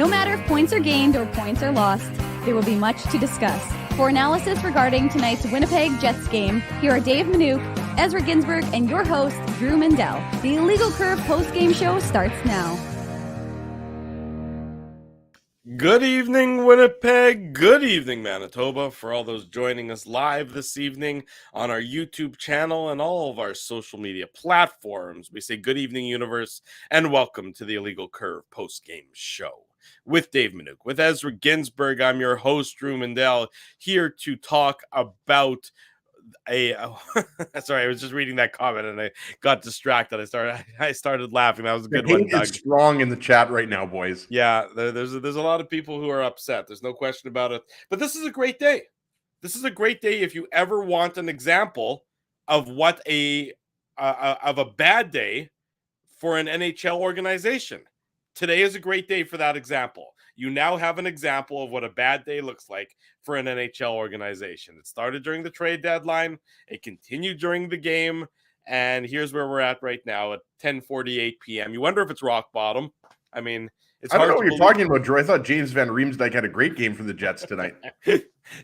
No matter if points are gained or points are lost, there will be much to discuss. For analysis regarding tonight's Winnipeg Jets game, here are Dave Minuk, Ezra Ginsburg, and your host, Drew Mindell. The Illegal Curve post-game show starts now. Good evening, Winnipeg. Good evening, Manitoba. For all those joining us live this evening on our YouTube channel and all of our social media platforms, we say good evening, universe, and welcome to the Illegal Curve post-game show with Dave Minuk. With Ezra Ginsburg, I'm your host, Drew Mindell, here to talk about sorry, I was just reading that comment and I got distracted. I started laughing. That was a good one, Doug. It's strong in the chat right now, boys. Yeah, there's a lot of people who are upset. There's no question about it. But this is a great day. This is a great day if you ever want an example of what of a bad day for an NHL organization. Today is a great day for that example. You now have an example of what a bad day looks like for an NHL organization. It started during the trade deadline. It continued during the game. And here's where we're at right now at 10:48 p.m. You wonder if it's rock bottom. I mean, it's I don't hard know what you're talking about, Drew. I thought James Van Riemsdyk had a great game for the Jets tonight.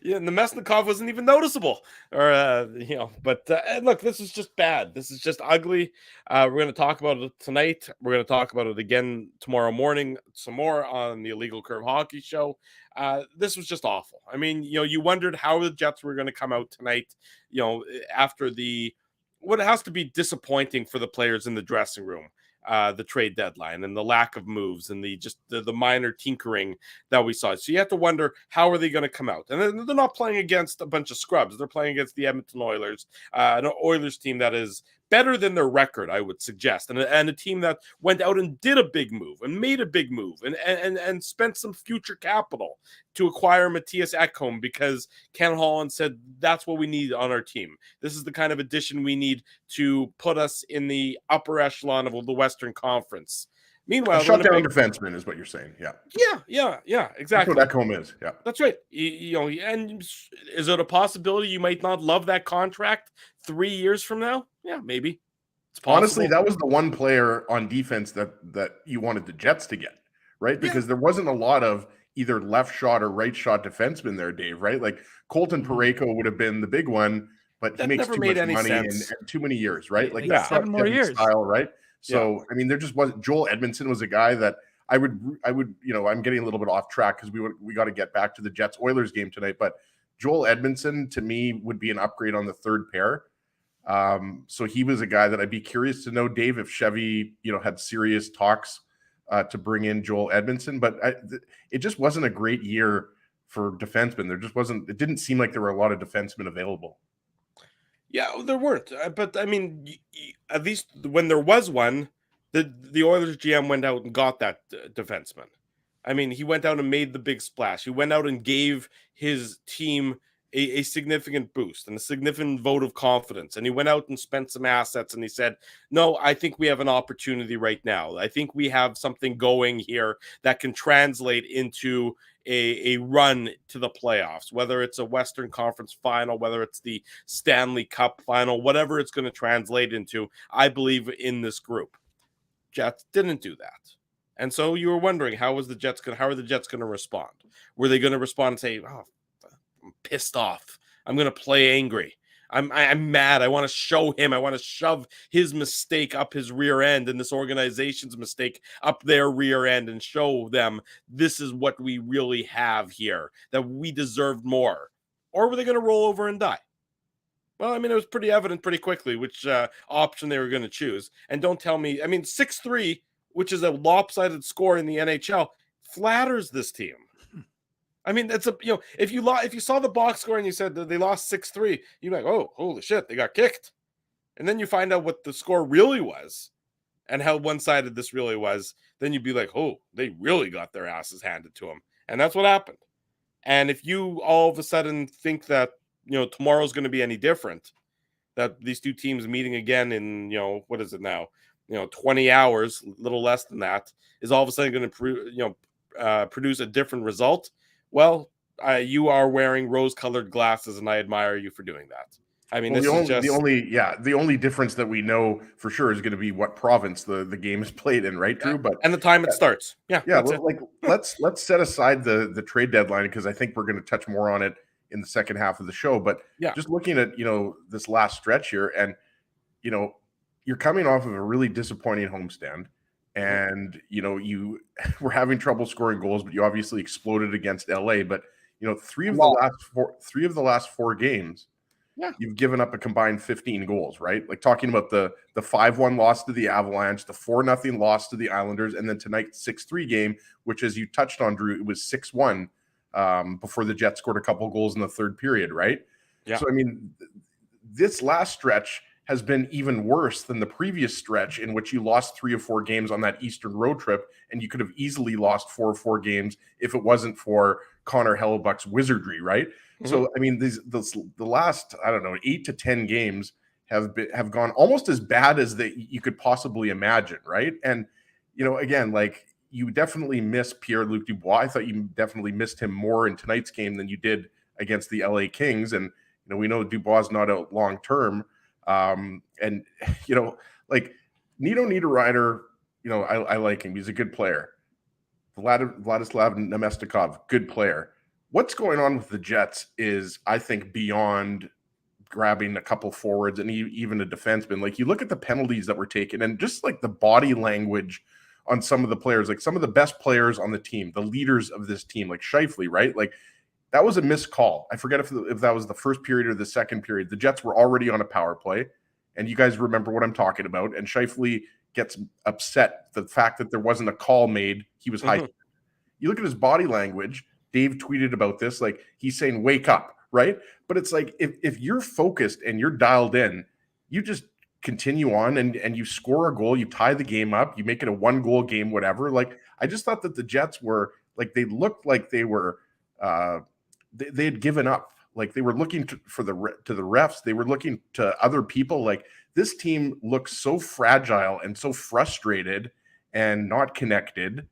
Yeah, and the Mesnikov wasn't even noticeable. But look, this is just bad. This is just ugly. We're going to talk about it tonight. We're going to talk about it again tomorrow morning, some more on the Illegal Curve Hockey Show. This was just awful. I mean, you wondered how the Jets were going to come out tonight, after what has to be disappointing for the players in the dressing room. The trade deadline and the lack of moves and the minor tinkering that we saw. So you have to wonder, how are they going to come out? And they're not playing against a bunch of scrubs. They're playing against the Edmonton Oilers, an Oilers team that is better than their record, I would suggest, and a team that went out and did a big move and made a big move and spent some future capital to acquire Matthias Ekholm because Ken Holland said that's what we need on our team. This is the kind of addition we need to put us in the upper echelon of the Western Conference. Meanwhile, shutdown defenseman is what you're saying. Yeah, exactly. That's what Ekholm is. Yeah, that's right. And is it a possibility you might not love that contract 3 years from now? Yeah, maybe. It's possible. Honestly, that was the one player on defense that you wanted the Jets to get, right? Because there wasn't a lot of either left shot or right shot defensemen there, Dave. Right? Like Colton Parayko would have been the big one, but he makes too much money and too many years, right? Like 7 more years style, right? So, I mean, there just wasn't. Joel Edmondson was a guy that I would, I'm getting a little bit off track because we got to get back to the Jets Oilers game tonight. But Joel Edmondson to me would be an upgrade on the third pair. So he was a guy that I'd be curious to know, Dave, if Chevy, had serious talks to bring in Joel Edmondson. But it just wasn't a great year for defensemen. There just wasn't. It didn't seem like there were a lot of defensemen available. Yeah, there weren't. But, I mean, at least when there was one, the Oilers GM went out and got that defenseman. I mean, he went out and made the big splash. He went out and gave his team a significant boost and a significant vote of confidence. And he went out and spent some assets and he said, no, I think we have an opportunity right now. I think we have something going here that can translate into a run to the playoffs, whether it's a Western Conference final, whether it's the Stanley Cup final, whatever it's going to translate into. I believe in this group. Jets didn't do that. And so you were wondering, how are the Jets going to respond? Were they going to respond and say, oh, I'm pissed off. I'm going to play angry. I'm mad. I want to show him. I want to shove his mistake up his rear end and this organization's mistake up their rear end and show them this is what we really have here, that we deserved more. Or were they going to roll over and die? Well, I mean, it was pretty evident pretty quickly which option they were going to choose. And don't tell me, I mean, 6-3, which is a lopsided score in the NHL, flatters this team. I mean, that's if you saw the box score and you said that they lost 6-3, you're like, oh, holy shit, they got kicked. And then you find out what the score really was and how one-sided this really was. Then you'd be like, oh, they really got their asses handed to them. And that's what happened. And if you all of a sudden think that, tomorrow's going to be any different, that these two teams meeting again in, what is it now? 20 hours, a little less than that, is all of a sudden going to, produce a different result. Well, you are wearing rose-colored glasses, and I admire you for doing that. I mean, Well, this is just the only difference that we know for sure is going to be what province the game is played in, right, Drew? But and the time it starts. Yeah, yeah, that's it. like let's set aside the trade deadline because I think we're going to touch more on it in the second half of the show. But Yeah. just looking at this last stretch here, and you're coming off of a really disappointing homestand, and you were having trouble scoring goals, but you obviously exploded against LA. But three of the last four games. Yeah. You've given up a combined 15 goals, right? Like talking about the 5-1 loss to the Avalanche, the 4-0 loss to the Islanders, and then tonight's 6-3 game, which, as you touched on, Drew, it was 6-1 before the Jets scored a couple goals in the third period, right? Yeah. So, I mean, this last stretch has been even worse than the previous stretch in which you lost 3 or 4 games on that Eastern road trip, and you could have easily lost 4 or 4 games if it wasn't for Connor Hellebuck's wizardry, right? So, I mean, the last, I don't know, 8 to 10 games have gone almost as bad as you could possibly imagine, right? And, again, like, you definitely miss Pierre-Luc Dubois. I thought you definitely missed him more in tonight's game than you did against the LA Kings. And, we know Dubois is not out long-term. And, like, Nino Niederreiter, I like him. He's a good player. Vladislav Namestnikov, good player. What's going on with the Jets is, I think, beyond grabbing a couple forwards and even a defenseman. Like, you look at the penalties that were taken and just like the body language on some of the players, like some of the best players on the team, the leaders of this team, like Scheifele, right? Like, that was a missed call. I forget if that was the first period or the second period. The Jets were already on a power play, and you guys remember what I'm talking about. And Scheifele gets upset the fact that there wasn't a call made. He was high. You look at his body language. Dave tweeted about this, like, he's saying, wake up, right? But it's like, if you're focused and you're dialed in, you just continue on and you score a goal, you tie the game up, you make it a 1-goal game, whatever. Like, I just thought that the Jets were, like, they looked like they were, they had given up. Like, they were looking to the refs. They were looking to other people. Like, this team looks so fragile and so frustrated and not connected.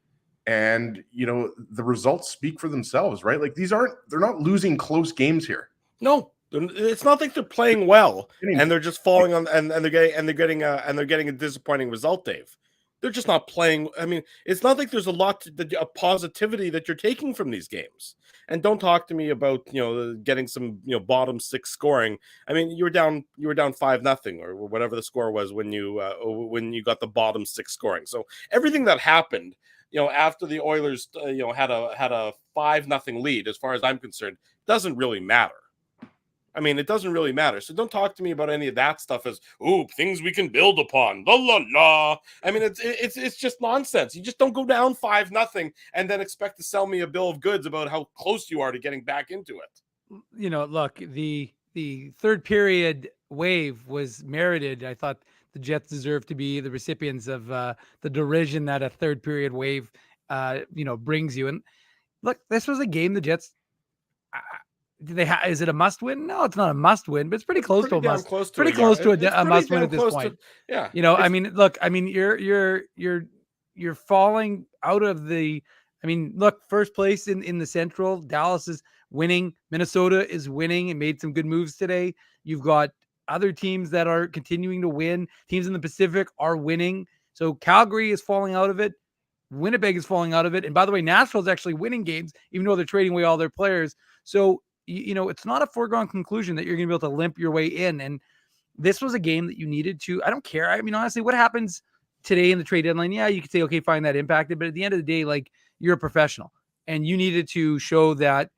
And, the results speak for themselves, right? Like, they're not losing close games here. No, it's not like they're playing well and they're just falling on, and they're getting a disappointing result, Dave. They're just not playing. I mean, it's not like there's a lot of positivity that you're taking from these games. And don't talk to me about, getting some, bottom 6 scoring. I mean, you were down 5-0 or whatever the score was when you got the bottom 6 scoring. So everything that happened, after the Oilers, had a 5-0 lead, as far as I'm concerned, doesn't really matter. I mean, it doesn't really matter. So don't talk to me about any of that stuff as, things we can build upon. La la la. I mean, it's just nonsense. You just don't go down 5-0 and then expect to sell me a bill of goods about how close you are to getting back into it. Look, the third period wave was merited. I thought the Jets deserved to be the recipients of the derision that a third period wave, brings you. And look, this was a game the Jets. Is it a must win? No, it's not a must win, but it's pretty close to a must. Pretty close to a must win at this point. I mean, look, I mean, you're falling out of the. I mean, look, first place in the Central. Dallas is winning. Minnesota is winning and made some good moves today. You've got other teams that are continuing to win. Teams in the Pacific are winning. So Calgary is falling out of it. Winnipeg is falling out of it. And by the way, Nashville's actually winning games, even though they're trading away all their players. So, it's not a foregone conclusion that you're going to be able to limp your way in. And this was a game that you needed to, I don't care. I mean, honestly, what happens today in the trade deadline? Yeah, you could say, okay, fine, that impacted. But at the end of the day, like, you're a professional and you needed to show that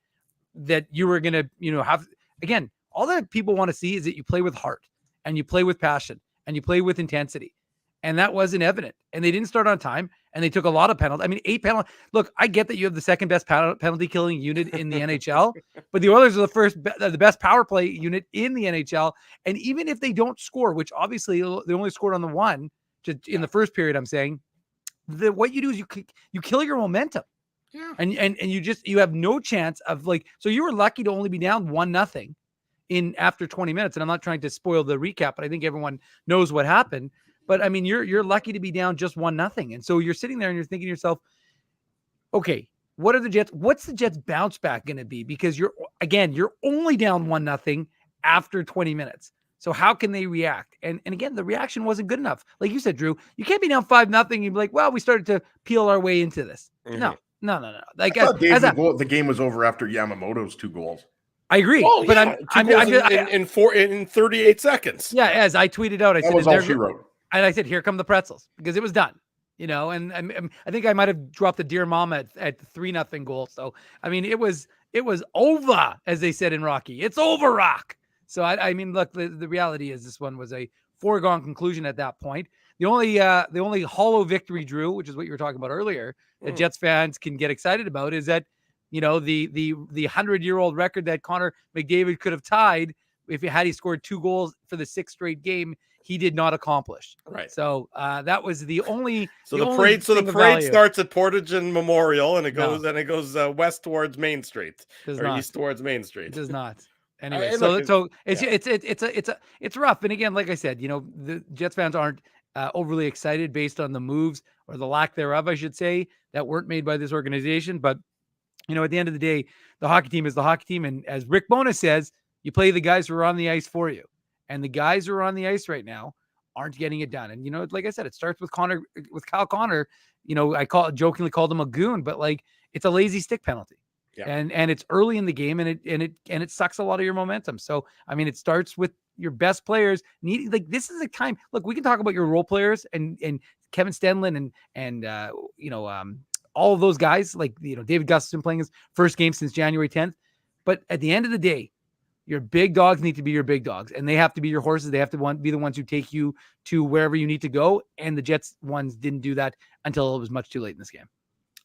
you were going to, have, again, all that people want to see is that you play with heart and you play with passion and you play with intensity. And that wasn't evident. And they didn't start on time. And they took a lot of penalties. I mean, 8 penalties. Look, I get that you have the second best penalty killing unit in the NHL, but the Oilers are the best power play unit in the NHL. And even if they don't score, which obviously they only scored on the one in the first period, I'm saying, what you do is you kill your momentum. Yeah. And you have no chance of, like, so you were lucky to only be down 1-0 after 20 minutes. And I'm not trying to spoil the recap, but I think everyone knows what happened. But I mean, you're lucky to be down just 1-0. And so you're sitting there and you're thinking to yourself, okay, what's the Jets bounce back going to be? Because you're only down 1-0 after 20 minutes. So how can they react? And again, the reaction wasn't good enough. Like you said, Drew, you can't be down 5-0 and be like, well, we started to peel our way into this. No. Like the game was over after Yamamoto's 2 goals. I agree, but I'm in 38 seconds. Yeah, as I tweeted out, I said, was all she wrote. And I said, "Here come the pretzels," because it was done. And I think I might have dropped the dear mom at the 3-0 goal. So I mean, it was over, as they said in Rocky. It's over, Rock. So I mean, look, the reality is this one was a foregone conclusion at that point. The only hollow victory, Drew, which is what you were talking about earlier, that Jets fans can get excited about, is that the 100-year-old record that Connor McDavid could have tied if he scored 2 goals for the 6th straight game, he did not accomplish. Right. So that was the only. The parade starts at Portage and Memorial, and it goes west towards Main Street east towards Main Street. It does not. Anyway, it's rough. And again, like I said, the Jets fans aren't overly excited based on the moves or the lack thereof, I should say, that weren't made by this organization. But at the end of the day, the hockey team is the hockey team, and as Rick Bowness says, you play the guys who are on the ice for you. And the guys who are on the ice right now aren't getting it done. And, like I said, it starts with Kyle Connor. I jokingly called him a goon, but like, it's a lazy stick penalty. Yeah. And it's early in the game, and it sucks a lot of your momentum. So, I mean, it starts with your best players needing, like, this is a time. Look, we can talk about your role players and Kevin Stenlin and all of those guys, like, David Gustafson playing his first game since January 10th. But at the end of the day, your big dogs need to be your big dogs, and they have to be your horses. They have to be the ones who take you to wherever you need to go. And the Jets ones didn't do that until it was much too late in this game.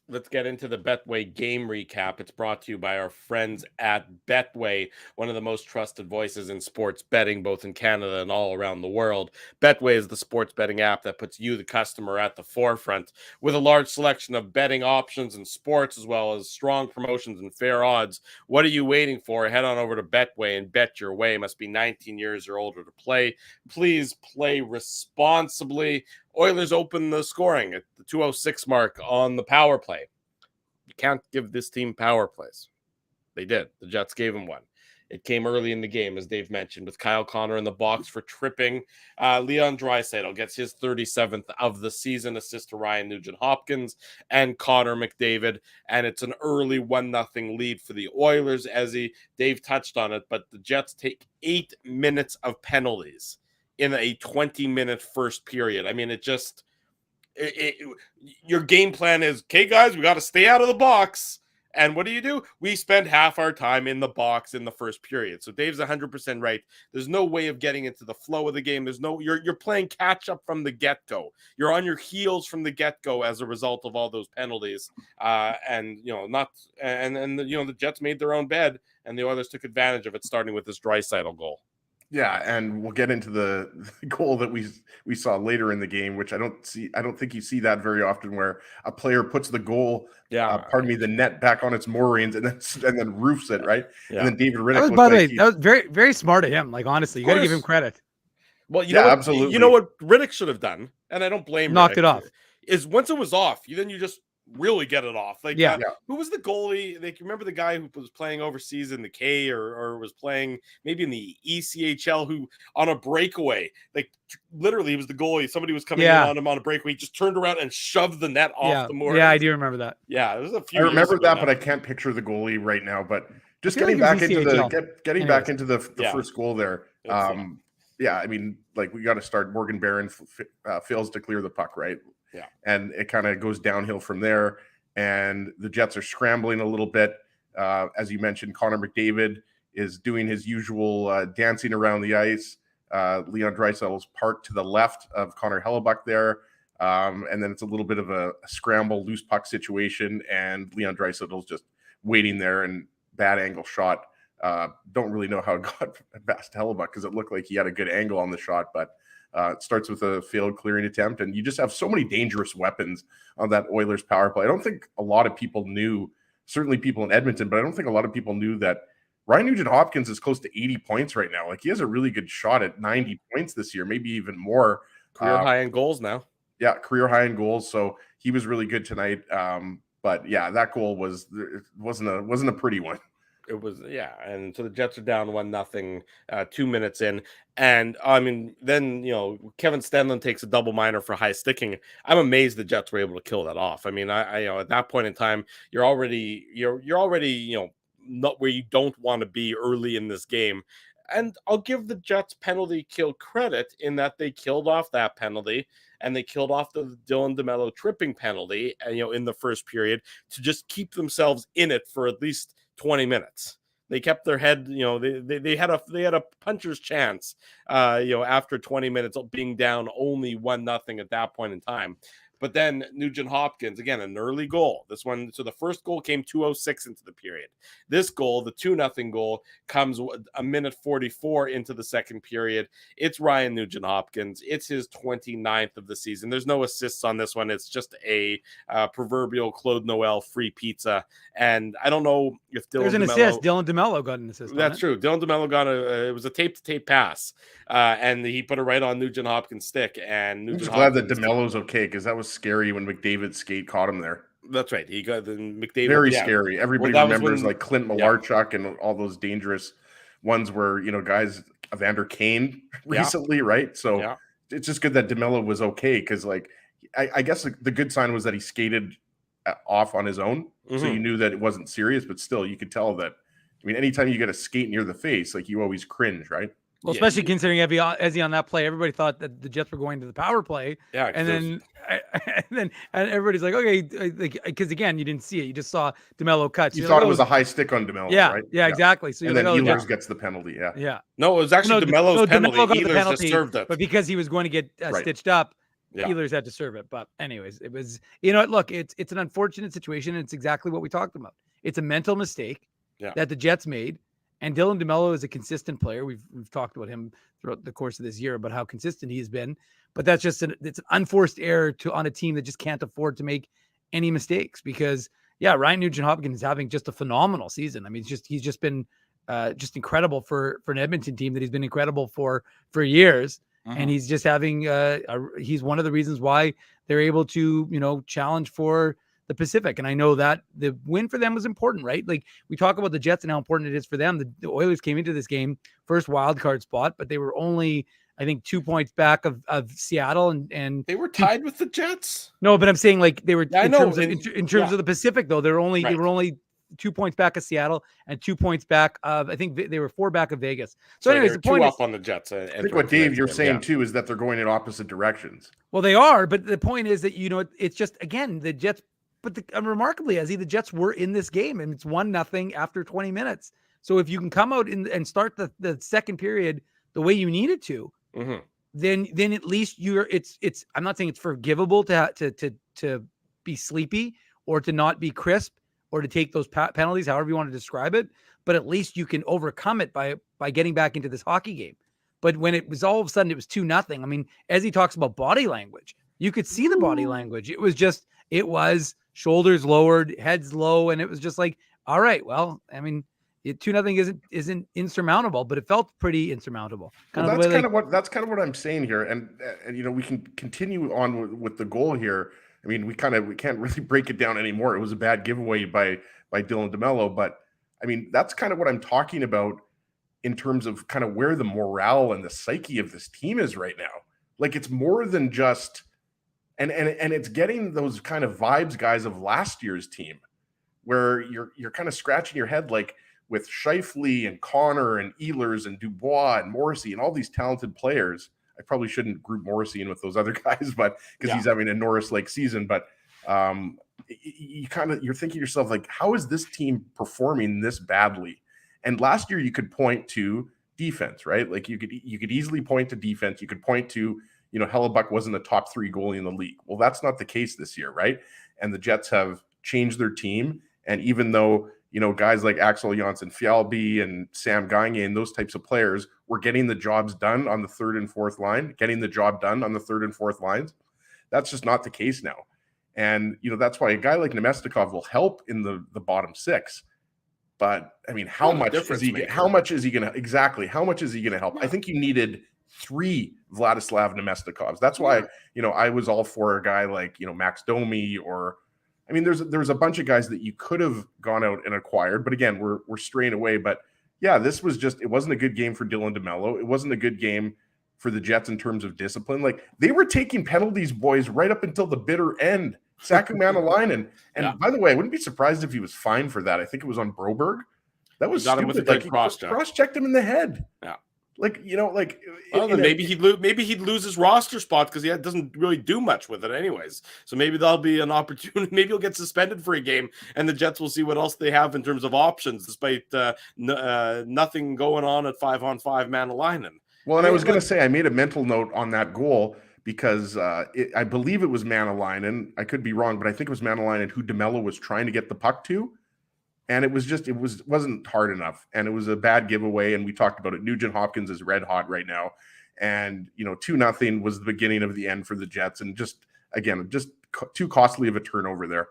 Let's get into the Betway game recap. It's brought to you by our friends at Betway, one of the most trusted voices in sports betting, both in Canada and all around the world. Betway is the sports betting app that puts you, the customer, at the forefront. With a large selection of betting options and sports, as well as strong promotions and fair odds, what are you waiting for? Head on over to Betway and bet your way. Must be 19 years or older to play. Please play responsibly. Oilers open the scoring at the 2:06 mark on the power play. You can't give this team power plays. They did. The Jets gave them one. It came early in the game, as Dave mentioned, with Kyle Connor in the box for tripping. Leon Draisaitl gets his 37th of the season, assist to Ryan Nugent-Hopkins and Connor McDavid, and it's an early 1-0 lead for the Oilers. Dave touched on it, but the Jets take 8 minutes of penalties in a 20-minute first period. I mean, your game plan is, okay, guys, we got to stay out of the box. And what do? We spend half our time in the box in the first period. So Dave's 100% right. There's no way of getting into the flow of the game. You're playing catch up from the get-go. You're on your heels from the get-go as a result of all those penalties. The Jets made their own bed, and the Oilers took advantage of it, starting with this Draisaitl goal. Yeah, and we'll get into the goal that we saw later in the game, which I don't think you see that very often, where a player puts the goal, the net back on its moorings and then roofs it, right? Yeah. And then David Riddick. That was very, very smart of him. Like, honestly, you got to give him credit. Well, absolutely. You know what Riddick should have done, and I don't blame knocked Riddick, it off. Is once it was off, then you just really get it off. Like, who was the goalie? Like, remember the guy who was playing overseas in the K or was playing maybe in the ECHL, who on a breakaway, like, literally he was the goalie. Somebody was coming in on him on a breakaway. He just turned around and shoved the net off the moor. Yeah, I do remember that. Yeah, it was a few. I remember that, but I can't picture the goalie right now. But just getting back into the first goal there. I mean, like, we got to start. Morgan Barron fails to clear the puck, right? Yeah, and it kind of goes downhill from there, and the Jets are scrambling a little bit. As you mentioned, Connor McDavid is doing his usual dancing around the ice. Leon Draisaitl is parked to the left of Connor Hellebuyck there, and then it's a little bit of a scramble, loose puck situation, and Leon Draisaitl is just waiting there, and bad angle shot. Don't really know how it got past Hellebuyck, because it looked like he had a good angle on the shot, but it starts with a failed clearing attempt, and you just have so many dangerous weapons on that Oilers power play. I don't think a lot of people knew, certainly people in Edmonton, but I don't think a lot of people knew that Ryan Nugent-Hopkins is close to 80 points right now. Like, he has a really good shot at 90 points this year, maybe even more. Career high in goals now. Yeah, career high in goals. So he was really good tonight. But yeah, that goal wasn't a pretty one. It was, yeah. And so the Jets are down 1-0, 2 minutes in. And I mean, then, Kevin Stenlund takes a double minor for high sticking. I'm amazed the Jets were able to kill that off. I mean, I at that point in time, you're already, not where you don't want to be early in this game. And I'll give the Jets penalty kill credit in that they killed off that penalty and they killed off the Dylan DeMello tripping penalty, in the first period to just keep themselves in it for at least 20 minutes. They kept their head, they had a puncher's chance, after 20 minutes of being down only 1-0 at that point in time. But then Nugent Hopkins, again, an early goal. This one, so the first goal came 2:06 into the period. This goal, the 2-0 goal, comes a minute 44 into the second period. It's Ryan Nugent Hopkins. It's his 29th of the season. There's no assists on this one. It's just a proverbial Claude Noel free pizza. And I don't know if There's an assist. Dylan DeMello got an assist. That's true. Dylan DeMello got it was a tape-to-tape pass. And he put it right on Nugent Hopkins' stick. And I'm just glad that DeMello's okay, because that was scary when McDavid's skate caught him there. That's right. He got the McDavid. Very scary. Everybody remembers like Clint Malarchuk and all those dangerous ones where, guys, Evander Kane recently, right? So it's just good that DeMello was okay, because I guess the good sign was that he skated off on his own. Mm-hmm. So you knew that it wasn't serious, but still you could tell that, anytime you get a skate near the face, you always cringe, right? Well, especially considering Ezzy on that play, everybody thought that the Jets were going to the power play. Yeah, and then everybody's like, okay, because again, you didn't see it, you just saw DeMello cut. So you thought it was a high stick on DeMello, right? Yeah, exactly. So and then Ehlers gets the penalty. Yeah. No, it was actually DeMello's penalty. Ehlers just served it, but because he was going to get stitched up, Ehlers had to serve it. But anyways, it was, look, it's an unfortunate situation. It's exactly what we talked about. It's a mental mistake that the Jets made. And Dylan DeMello is a consistent player. We've talked about him throughout the course of this year about how consistent he has been. But that's just it's an unforced error on a team that just can't afford to make any mistakes. Because Ryan Nugent Hopkins is having just a phenomenal season. I mean, he's just been just incredible for an Edmonton team that he's been incredible for years. Mm-hmm. And he's just having he's one of the reasons why they're able to challenge for the Pacific. And I know that the win for them was important, right? Like we talk about the Jets and how important it is for them. The Oilers came into this game first wild card spot, but they were only, I think, 2 points back of Seattle, and they were tied with the Jets. No, but I'm saying they were in terms of the Pacific though. They were only 2 points back of Seattle and 2 points back of, I think they were 4 back of Vegas. So anyways, the point up on the Jets. I think what Dave you're saying too is that they're going in opposite directions. Well, they are, but the point is that it's just, again, the Jets. But remarkably, Ezzy, the Jets were in this game, and it's 1-0 after 20 minutes. So if you can come out and start the second period the way you needed to, mm-hmm. then at least it's. I'm not saying it's forgivable to be sleepy or to not be crisp or to take those penalties, however you want to describe it. But at least you can overcome it by getting back into this hockey game. But when it was all of a sudden it was 2-0. I mean, Ezzy talks about body language. You could see the body language. It was shoulders lowered, heads low, and it was just like, all right, well, I mean, 2-0 isn't insurmountable, but it felt pretty insurmountable. That's kind of what I'm saying here, and we can continue on with the goal here. I mean, we can't really break it down anymore. It was a bad giveaway by Dylan DeMello, but I mean, that's kind of what I'm talking about in terms of kind of where the morale and the psyche of this team is right now. Like, it's more than just. And it's getting those kind of vibes, guys, of last year's team, where you're kind of scratching your head, like with Scheifele and Connor and Ehlers and Dubois and Morrissey and all these talented players. I probably shouldn't group Morrissey in with those other guys, but because he's having a Norris-like season. But you're thinking to yourself, like, how is this team performing this badly? And last year you could point to defense, right? Like you could easily point to defense. You could point to Hellebuck wasn't a top 3 goalie in the league. Well, that's not the case this year, right? And the Jets have changed their team. And even though, guys like Axel Jonsson-Fjällby and Sam Gagner and those types of players were getting the jobs done on the third and fourth line, lines, that's just not the case now. And, that's why a guy like Nemestikov will help in the bottom 6. But I mean, how much is he going to help? I think you needed 3 Vladislav Nemestikovs. That's why, I was all for a guy like, Max Domi or I mean, there's a bunch of guys that you could have gone out and acquired, but again, we're straying away. But yeah, this was just, it wasn't a good game for Dylan DeMello. It wasn't a good game for the Jets in terms of discipline. Like, they were taking penalties, boys, right up until the bitter end. Sacking Maenalainen. And by the way, I wouldn't be surprised if he was fined for that. I think it was on Broberg. That was got him with a good cross-checked him in the head. Yeah. Like, you know, like, well, then maybe he'd lose his roster spot because he doesn't really do much with it anyways. So maybe that'll be an opportunity. Maybe he'll get suspended for a game, and the Jets will see what else they have in terms of options, despite nothing going on at 5-on-5 Maenalainen. Well, and I was going to say, I made a mental note on that goal because I believe it was Maenalainen. I could be wrong, but I think it was Maenalainen who DeMello was trying to get the puck to. And it wasn't hard enough, and it was a bad giveaway. And we talked about it. Nugent Hopkins is red hot right now, and 2-0 was the beginning of the end for the Jets, and just too costly of a turnover there.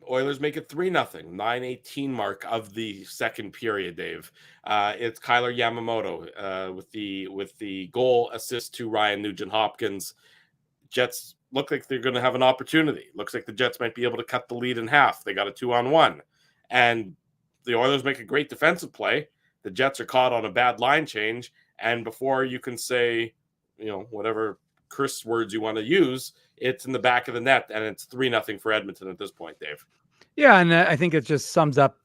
Oilers make it 3-0, 9:18 mark of the second period. Dave, it's Kyler Yamamoto with the goal assist to Ryan Nugent Hopkins. Jets look like they're going to have an opportunity. Looks like the Jets might be able to cut the lead in half. They got a 2-on-1. And the Oilers make a great defensive play. The Jets are caught on a bad line change. And before you can say, whatever curse words you want to use, it's in the back of the net. And it's 3-0 for Edmonton at this point, Dave. Yeah, and I think it just sums up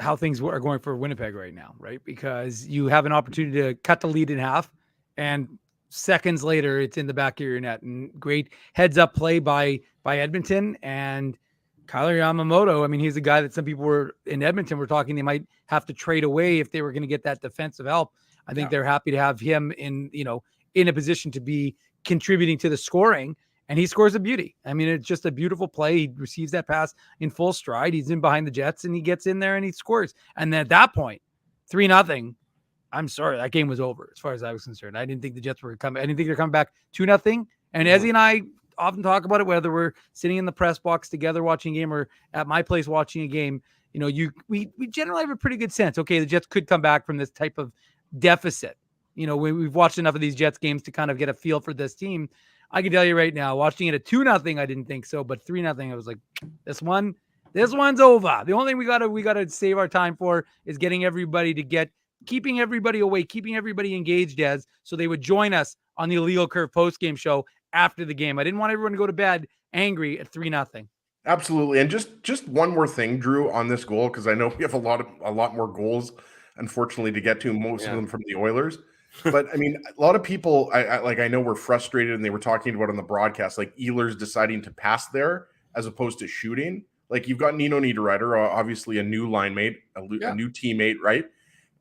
how things are going for Winnipeg right now, right? Because you have an opportunity to cut the lead in half. And seconds later, it's in the back of your net. And great heads-up play by Edmonton. And Kyler Yamamoto, I mean, he's a guy that some people were in Edmonton were talking they might have to trade away if they were going to get that defensive help. I think they're happy to have him in a position to be contributing to the scoring, and he scores a beauty. I mean, it's just a beautiful play. He receives that pass in full stride. He's in behind the Jets, and he gets in there and he scores. And then at that point, 3-0. I'm sorry, that game was over as far as I was concerned. I didn't think the Jets were coming. I didn't think they're coming back 2-0. And Ezzy and I often talk about it, whether we're sitting in the press box together watching a game or at my place watching a game. We generally have a pretty good sense. Okay, the Jets could come back from this type of deficit. We've watched enough of these Jets games to kind of get a feel for this team. I can tell you right now, watching it at 2-0, I didn't think so, but 3-0, I was like, this one's over. The only thing we gotta save our time for is getting everybody keeping everybody awake, keeping everybody engaged, so they would join us on the Illegal Curve post-game show after the game. I didn't want everyone to go to bed angry at 3-0. Absolutely. And just one more thing, Drew, on this goal, because I know we have a lot more goals, unfortunately, to get to, most of them from the Oilers. But I mean, a lot of people I know were frustrated, and they were talking about on the broadcast, like Ehlers deciding to pass there as opposed to shooting. Like, you've got Nino Niederreiter, obviously a new line mate, a new teammate, right?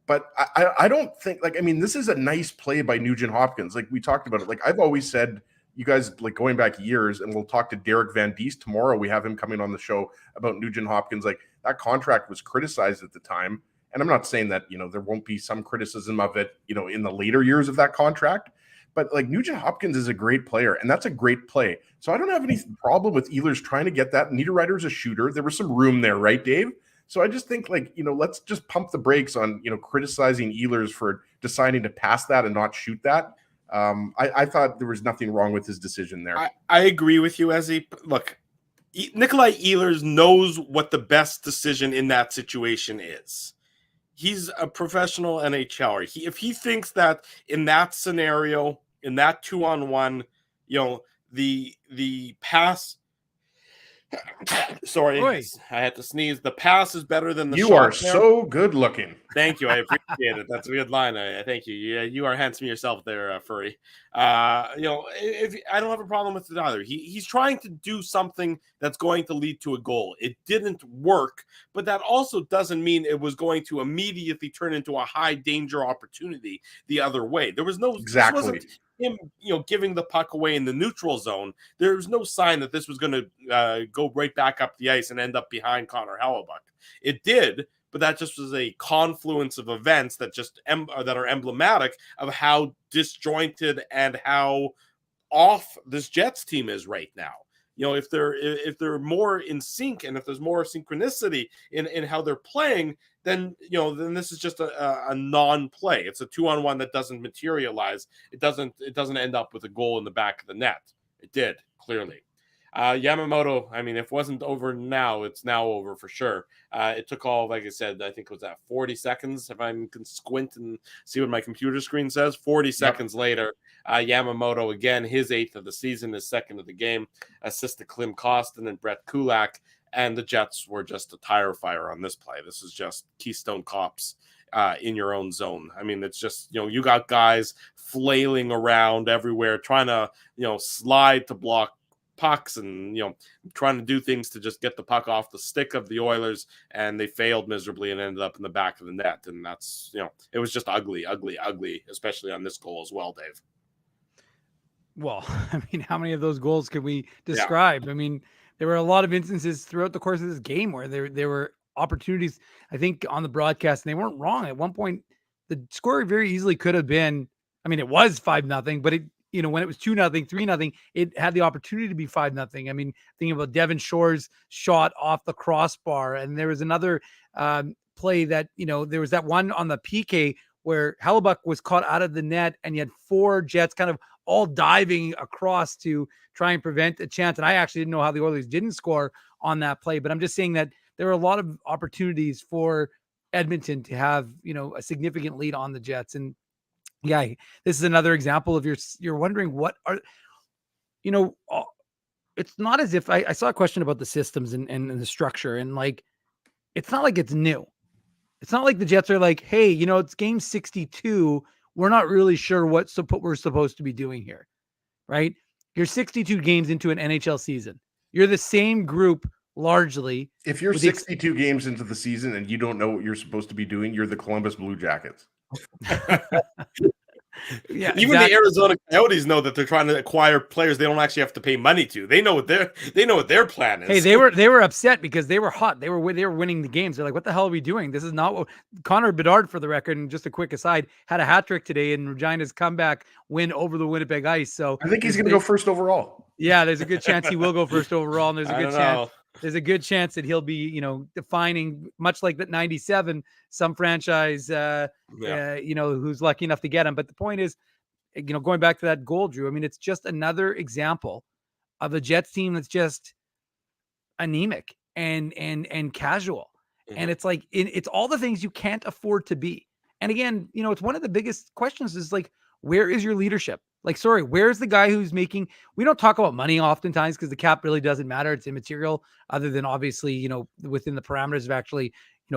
But I don't think, this is a nice play by Nugent Hopkins. Like, we talked about it. Like, I've always said, you guys, like, going back years, and we'll talk to Derek Van Diest tomorrow. We have him coming on the show about Nugent Hopkins. Like, that contract was criticized at the time. And I'm not saying that, there won't be some criticism of it, in the later years of that contract. But, like, Nugent Hopkins is a great player, and that's a great play. So I don't have any problem with Ehlers trying to get that. Niederreiter's a shooter. There was some room there, right, Dave? So I just think, let's just pump the brakes on, criticizing Ehlers for deciding to pass that and not shoot that. I thought there was nothing wrong with his decision there. I agree with you, Ezzy. Look, Nikolai Ehlers knows what the best decision in that situation is. He's a professional NHLer. If he thinks that in that scenario, in that 2-on-1, the pass. Sorry, I had to sneeze. The pass is better than the shot. You are so good looking. Thank you. I appreciate it. That's a good line. Thank you. You are handsome yourself there, Furry. If I don't have a problem with it either. He's trying to do something that's going to lead to a goal. It didn't work, but that also doesn't mean it was going to immediately turn into a high danger opportunity the other way. There was no exactly. Him, giving the puck away in the neutral zone. There was no sign that this was going to go right back up the ice and end up behind Connor Hellebuyck. It did, but that just was a confluence of events that that are emblematic of how disjointed and how off this Jets team is right now. If they're more in sync and if there's more synchronicity in how they're playing, then this is just a non-play. It's a 2-on-1 that doesn't materialize. It doesn't end up with a goal in the back of the net. It did, clearly. Yamamoto, I mean, if it wasn't over now, it's now over for sure. It took all, like I said, I think it was at 40 seconds. If I can squint and see what my computer screen says, 40 seconds later, Yamamoto, again, his 8th of the season, his 2nd of the game, assist to Klim Kostin and Brett Kulak. And the Jets were just a tire fire on this play. This is just Keystone Cops in your own zone. I mean, it's just, you got guys flailing around everywhere, trying to, slide to block pucks and, trying to do things to just get the puck off the stick of the Oilers, and they failed miserably and ended up in the back of the net. And that's, it was just ugly, especially on this goal as well, Dave. Well, I mean, how many of those goals could we describe? Yeah. I mean, there were a lot of instances throughout the course of this game where there were opportunities, I think, on the broadcast, and they weren't wrong. At one point, the score very easily could have been, I mean, it was 5-0, but it, when it was 2-0, 3-0, it had the opportunity to be 5-0. I mean, thinking about Devin Shore's shot off the crossbar, and there was another play that, there was that one on the PK where Hellebuyck was caught out of the net, and you had 4 Jets kind of all diving across to try and prevent a chance. And I actually didn't know how the Oilers didn't score on that play, but I'm just saying that there were a lot of opportunities for Edmonton to have, a significant lead on the Jets. And yeah, this is another example of you're wondering what are, it's not as if I saw a question about the systems and the structure, and like, it's not like it's new. It's not like the Jets are like, hey, it's game 62. We're not really sure what we're supposed to be doing here, right? You're 62 games into an NHL season. You're the same group largely. If you're 62 games into the season and you don't know what you're supposed to be doing, you're the Columbus Blue Jackets. Yeah, even the Arizona Coyotes know that they're trying to acquire players they don't actually have to pay money to. They know what their plan is. Hey, they were upset because they were hot. They were winning the games. They're like, what the hell are we doing? This is not what Connor Bedard, for the record, and just a quick aside, had a hat trick today in Regina's comeback win over the Winnipeg Ice. So I think he's going to go first overall. Yeah, there's a good chance he will go first overall, and there's a good chance that he'll be, defining, much like that 97, some franchise, who's lucky enough to get him. But the point is, going back to that goal, Drew, I mean, it's just another example of a Jets team that's just anemic and casual. Mm-hmm. And it's like, it's all the things you can't afford to be. And again, it's one of the biggest questions is like, where is your leadership? Like, sorry, where's the guy who's making, we don't talk about money oftentimes because the cap really doesn't matter. It's immaterial other than obviously, within the parameters of actually,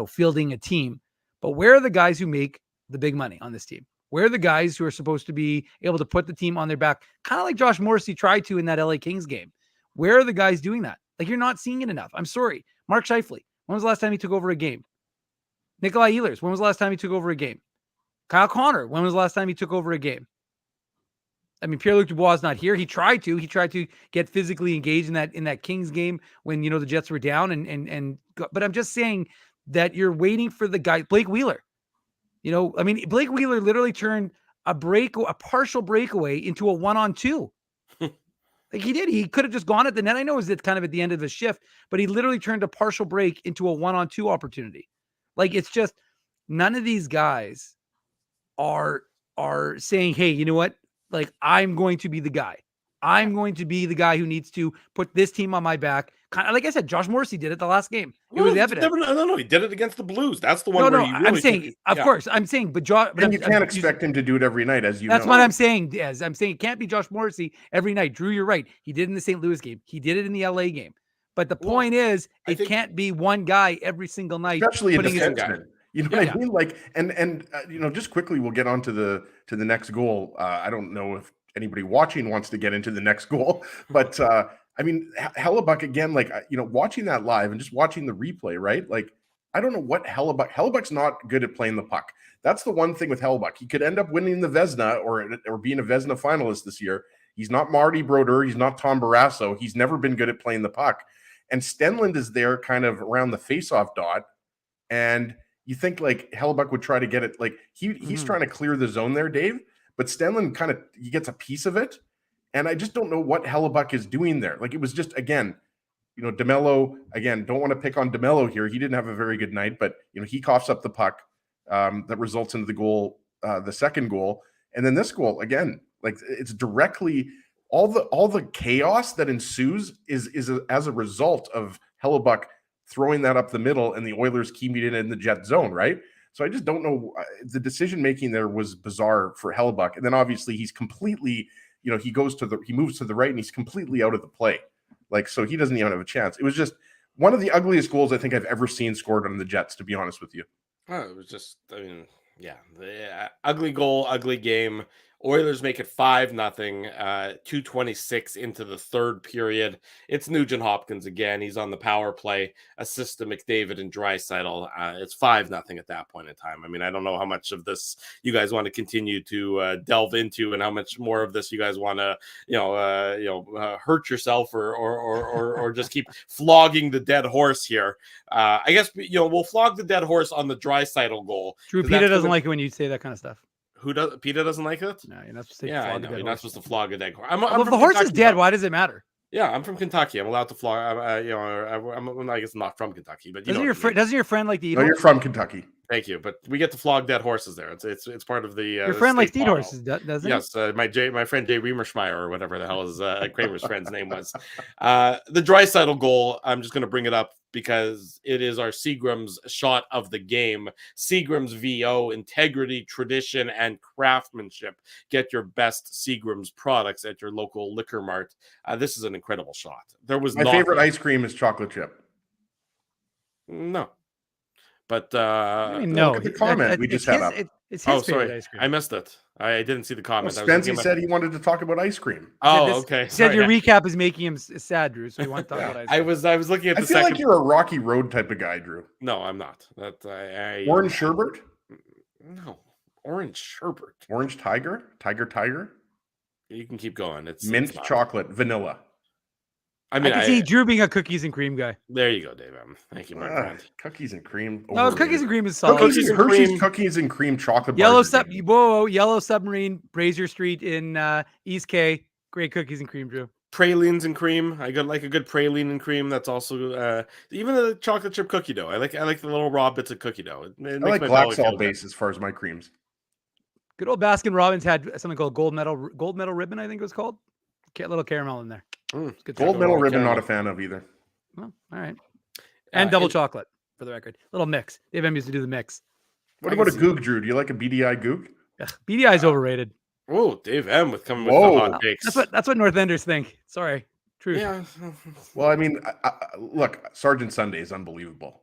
fielding a team. But where are the guys who make the big money on this team? Where are the guys who are supposed to be able to put the team on their back? Kind of like Josh Morrissey tried to in that LA Kings game. Where are the guys doing that? Like, you're not seeing it enough. I'm sorry. Mark Scheifele, when was the last time he took over a game? Nikolai Ehlers, when was the last time he took over a game? Kyle Connor, when was the last time he took over a game? I mean, Pierre-Luc Dubois is not here. He tried to get physically engaged in that Kings game when, the Jets were down but I'm just saying that you're waiting for the guy, Blake Wheeler. Blake Wheeler literally turned a partial breakaway into a 1-on-2. Like he did. He could have just gone at the net. I know it was kind of at the end of his shift, but he literally turned a partial break into a 1-on-2 opportunity. Like, it's just none of these guys are saying, hey, you know what? Like, I'm going to be the guy. I'm going to be the guy who needs to put this team on my back. Kind of like I said, Josh Morrissey did it the last game. It was evident. No, he did it against the Blues. That's the one where he really I'm saying, of course, I'm saying, but Josh. And you can't expect him to do it every night, as you know. That's what I'm saying, Des. I'm saying it can't be Josh Morrissey every night. Drew, you're right. He did it in the St. Louis game. He did it in the LA game. But the point is, it can't be one guy every single night. Especially a defenseman. You know what I mean? Like, and just quickly, we'll get on to the next goal. I don't know if anybody watching wants to get into the next goal, but I mean, Hellebuyck again, like, watching that live and just watching the replay, right? Like, I don't know what Hellebuck's not good at playing the puck. That's the one thing with Hellebuyck. He could end up winning the Vezina or being a Vezina finalist this year. He's not Marty Brodeur. He's not Tom Barrasso. He's never been good at playing the puck. And Stenlund is there kind of around the faceoff dot. And you think like Hellebuyck would try to get it. Like he's trying to clear the zone there, Dave. But Stenlund he gets a piece of it. And I just don't know what Hellebuyck is doing there. Like, it was just, again, DeMello, again, don't want to pick on DeMello here. He didn't have a very good night, but, he coughs up the puck that results into the goal, the second goal. And then this goal, again, like, it's directly all the chaos that ensues is as a result of Hellebuyck throwing that up the middle and the Oilers keeping it in the Jet zone, right? So I just don't know. The decision making there was bizarre for Hellebuyck, and then obviously he's completely, he moves to the right and he's completely out of the play, like, so he doesn't even have a chance. It was just one of the ugliest goals I think I've ever seen scored on the Jets, to be honest with you. Oh, it was just, the ugly goal, ugly game. Oilers make it 5-0, 2:26 into the third period. It's Nugent Hopkins again. He's on the power play, assist to McDavid and Draisaitl. It's 5-0 at that point in time. I mean, I don't know how much of this you guys want to continue to delve into, and how much more of this you guys want to, hurt yourself or just keep flogging the dead horse here. I guess we'll flog the dead horse on the Draisaitl goal. Drew, Peter doesn't like it when you say that kind of stuff. Who does? Peter doesn't like it. No, you're not supposed to. Yeah, I know. You're not supposed to flog a dead horse. Well, if the horse is dead, why does it matter? Yeah, I'm from Kentucky. I'm allowed to flog. I guess I'm not from Kentucky, but doesn't your friend like to eat? No, you're from Kentucky. Thank you, but we get to flog dead horses there. It's part of the. Your friend likes to eat horses, doesn't he? Yes, my friend Jay Riemerschmeier, or whatever the hell his Kramer's friend's name was. The Draisaitl goal. I'm just going to bring it up because it is our Seagram's shot of the game. Seagram's VO, integrity, tradition, and craftsmanship. Get your best Seagram's products at your local liquor mart. This is an incredible shot. There was my favorite ice cream is chocolate chip. No. But look at the comment we just had up. It's his favorite ice cream. I missed it. I didn't see the comment. Well, Spency said he wanted to talk about ice cream. Okay. He said your recap is making him sad, Drew. So you want to talk about ice cream. I was looking at the I feel like you're a Rocky Road type of guy, Drew. No, I'm not. Orange sherbet? No. Orange sherbet. Orange tiger? Tiger? You can keep going. It's mint chocolate, vanilla. I can see Drew being a cookies and cream guy. There you go, Dave. Thank you, my friend. Cookies and cream. No, cookies and cream is solid. Cookies and cream chocolate. Yellow Submarine, Brazier Street in East K. Great cookies and cream, Drew. Pralines and cream. I like a good praline and cream. That's also even the chocolate chip cookie dough. I like the little raw bits of cookie dough. I like black salt base as far as my creams. Good old Baskin Robbins had something called gold medal ribbon. I think it was called. Little caramel in there. Gold medal ribbon, not a fan of either. Well, all right. And double chocolate, for the record. Little mix. Dave M used to do the mix. What about a gook, Drew? Do you like a BDI gook? BDI is overrated. Oh, Dave M with coming with the hot takes. That's what North Enders think. Sorry. True. Yeah. Well, I mean, look, Sergeant Sunday is unbelievable.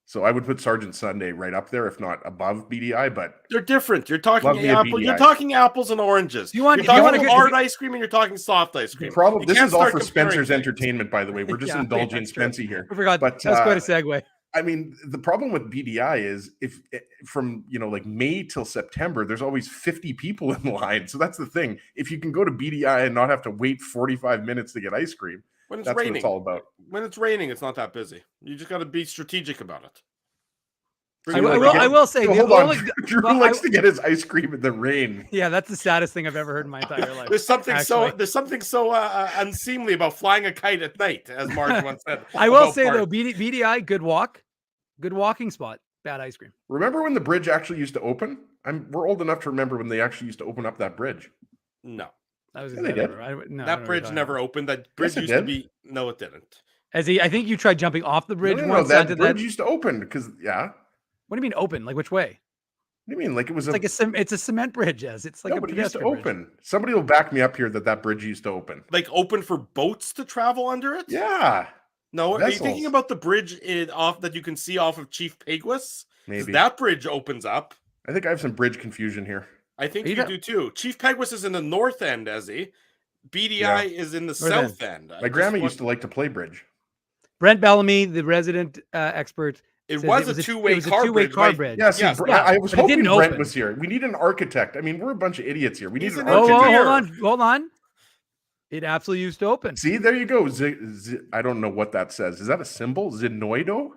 So I would put Sergeant Sunday right up there, if not above BDI. But they're different. You're talking You're talking apples and oranges. You're talking hard ice cream, and you're talking soft ice cream. This is all for Spencer's entertainment, by the way. We're just indulging Spencer here. I forgot. But that's quite a segue. I mean, the problem with BDI is if from like May till September, there's always 50 people in line. So that's the thing. If you can go to BDI and not have to wait 45 minutes to get ice cream. When that's raining. What it's all about. When it's raining, it's not that busy. You just got to be strategic about it. I will say, hold on. Drew likes to get his ice cream in the rain. Yeah, that's the saddest thing I've ever heard in my entire life. There's something so unseemly about flying a kite at night, as Marge once said. I will say though, BDI, good walking spot, bad ice cream. Remember when the bridge actually used to open? We're old enough to remember when they actually used to open up that bridge. No. That bridge never opened. That bridge used to be. No, it didn't. I think you tried jumping off the bridge. No, that bridge used to open because What do you mean open? Like which way? What do you mean? Like it was it's a cement bridge, as it's like but it used to open. Somebody will back me up here that bridge used to open. Like open for boats to travel under it? Yeah. No, are you thinking about the bridge that you can see off of Chief Peguis? Maybe that bridge opens up. I think I have some bridge confusion here. I think you do too. Chief Peguis is in the north end, Ezzy. BDI is in the south end. My grandma used to like to play bridge. Brent Bellamy, the resident expert. It was a two-way car bridge. Yeah, I was hoping Brent was here. We need an architect. I mean, we're a bunch of idiots here. We need an architect. Hold on. It absolutely used to open. See, there you go. I don't know what that says. Is that a symbol? Zinoido?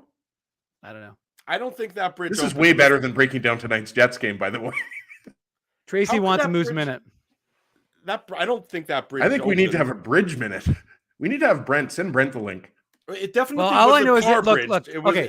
I don't know. I don't think that bridge. This is way better than breaking down tonight's Jets game, by the way. Tracy wants a Moose Minute. I don't think that bridge. I think we need to have a bridge minute. We need to have Brent. Send Brent the link. It definitely. Well, all I know is look. Okay,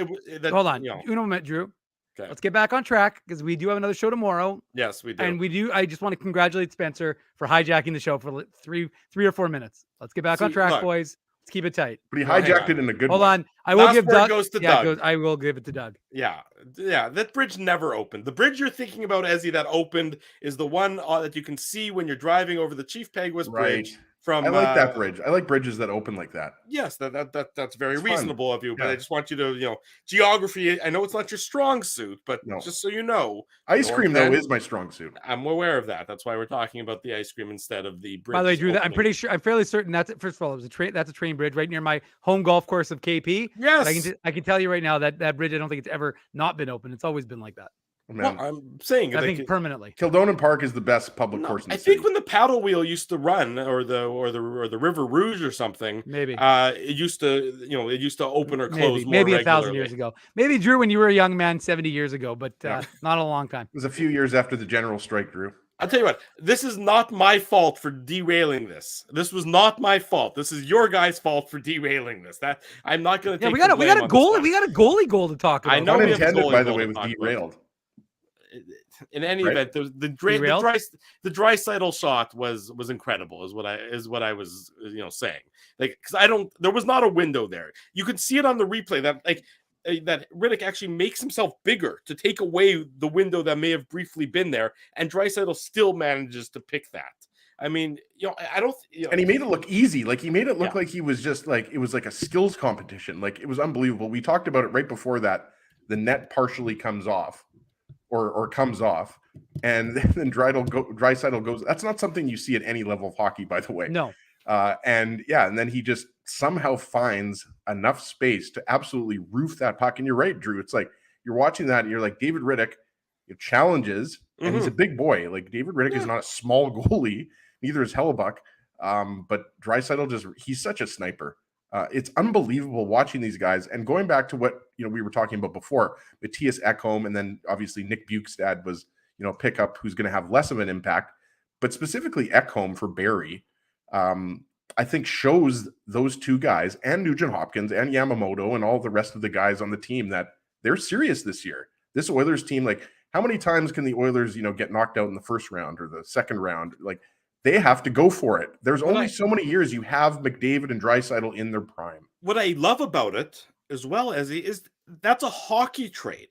hold on. Uno minute, Drew. Okay. Let's get back on track because we do have another show tomorrow. Yes, we do. And we do. I just want to congratulate Spencer for hijacking the show for three or 4 minutes. Let's get back on track, boys. Let's keep it tight. But he hijacked it in a good way. Hold on. I will give Doug. Goes to Doug. I will give it to Doug. Yeah. That bridge never opened. The bridge you're thinking about, Ezzy, that opened is the one that you can see when you're driving over the Chief Peguis Bridge. I like that bridge. I like bridges that open like that. Yes, that's very reasonable of you. But I just want you to, geography. I know it's not your strong suit, but just so you know, ice cream though is my strong suit. I'm aware of that. That's why we're talking about the ice cream instead of the bridge. By the way, Drew, I'm fairly certain that's it. First of all, it was that's a train bridge right near my home golf course of KP. Yes, I can tell you right now that bridge. I don't think it's ever not been open. It's always been like that. Well, I'm saying I think permanently. Kildonan Park is the best public course in the city. I think when the paddle wheel used to run, or the River Rouge or something, maybe it used to open or close maybe more 1,000 years ago. Maybe Drew, when you were a young man 70 years ago, but not a long time. It was a few years after the general strike, Drew. I'll tell you what, this is not my fault for derailing this. This was not my fault. This is your guys' fault for derailing this. That I'm not going to take. We got a goalie. We got a goalie goal to talk about. I know. Unintended, by the way, was derailed. In any event, the Draisaitl shot was incredible. Is what I was saying. Like, because there was not a window there. You could see it on the replay that Rittich actually makes himself bigger to take away the window that may have briefly been there, and Draisaitl still manages to pick that. I mean, I don't. And he made it look easy. Like, he made it look like he was just like, it was like a skills competition. Like, it was unbelievable. We talked about it right before that. The net partially comes off. Or comes off, and then Draisaitl goes. That's not something you see at any level of hockey, by the way. No. And then he just somehow finds enough space to absolutely roof that puck. And you're right, Drew. It's like you're watching that, and you're like, David Rittich challenges, and he's a big boy. Like, David Rittich is not a small goalie. Neither is Hellebuck. But Draisaitl he's such a sniper. It's unbelievable watching these guys, and going back to what we were talking about before, Matthias Ekholm, and then obviously Nick Bjugstad was pickup who's going to have less of an impact, but specifically Ekholm for Barrie, I think shows those two guys and Nugent Hopkins and Yamamoto and all the rest of the guys on the team that they're serious this year. This Oilers team, like, how many times can the Oilers get knocked out in the first round or the second round? Like, they have to go for it. There's only so many years you have McDavid and Draisaitl in their prime. What I love about it, as well as is that's a hockey trade.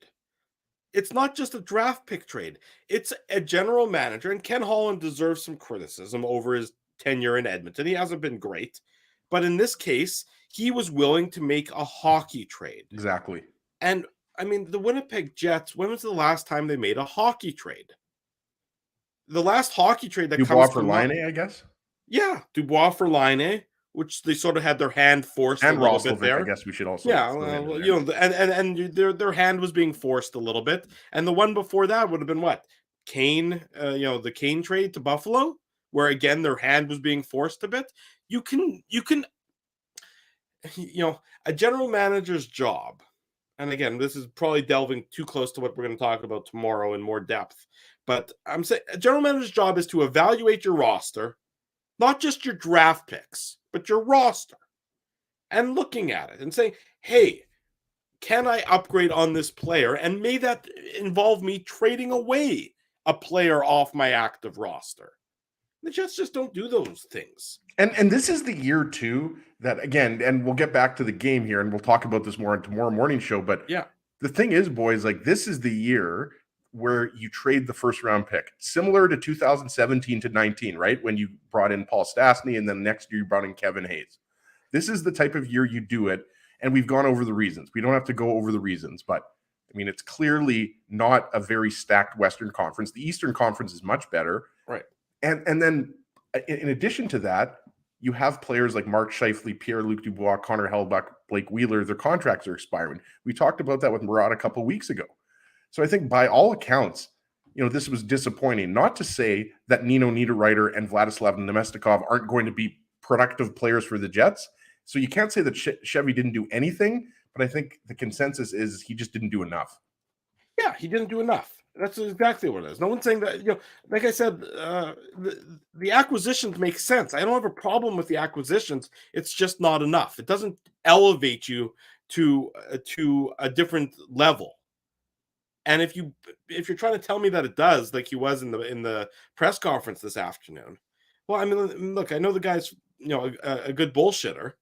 It's not just a draft pick trade. It's a general manager, and Ken Holland deserves some criticism over his tenure in Edmonton. He hasn't been great, but in this case, he was willing to make a hockey trade. Exactly. And I mean, the Winnipeg Jets, when was the last time they made a hockey trade? The last hockey trade that Dubois for Laine, I guess. Yeah, Dubois for Laine, which they sort of had their hand forced and a little bit there. I guess we should also. Yeah, and their hand was being forced a little bit. And the one before that would have been what? Kane, the Kane trade to Buffalo, where again their hand was being forced a bit. You can, a general manager's job. And again, this is probably delving too close to what we're going to talk about tomorrow in more depth. But I'm saying a general manager's job is to evaluate your roster, not just your draft picks, but your roster, and looking at it and saying, hey, can I upgrade on this player? And may that involve me trading away a player off my active roster? The Jets just don't do those things. And this is the year, too, that, again, and we'll get back to the game here, and we'll talk about this more in tomorrow morning show. But yeah, the thing is, boys, like, this is the year where you trade the first round pick, similar to 2017 to 19, right? When you brought in Paul Stastny, and then next year you brought in Kevin Hayes. This is the type of year you do it. And we've gone over the reasons. We don't have to go over the reasons, but I mean, it's clearly not a very stacked Western Conference. The Eastern Conference is much better. Right. And then in addition to that, you have players like Mark Scheifele, Pierre-Luc Dubois, Connor Hellebuck, Blake Wheeler. Their contracts are expiring. We talked about that with Murat a couple of weeks ago. So I think by all accounts, this was disappointing. Not to say that Nino Niederreiter and Vladislav Nemestikov aren't going to be productive players for the Jets. So you can't say that Chevy didn't do anything, but I think the consensus is he just didn't do enough. Yeah, he didn't do enough. That's exactly what it is. No one's saying that, like I said, the acquisitions make sense. I don't have a problem with the acquisitions. It's just not enough. It doesn't elevate you to a different level. And if you're trying to tell me that it does, like he was in the press conference this afternoon, well, I mean, look, I know the guy's a good bullshitter,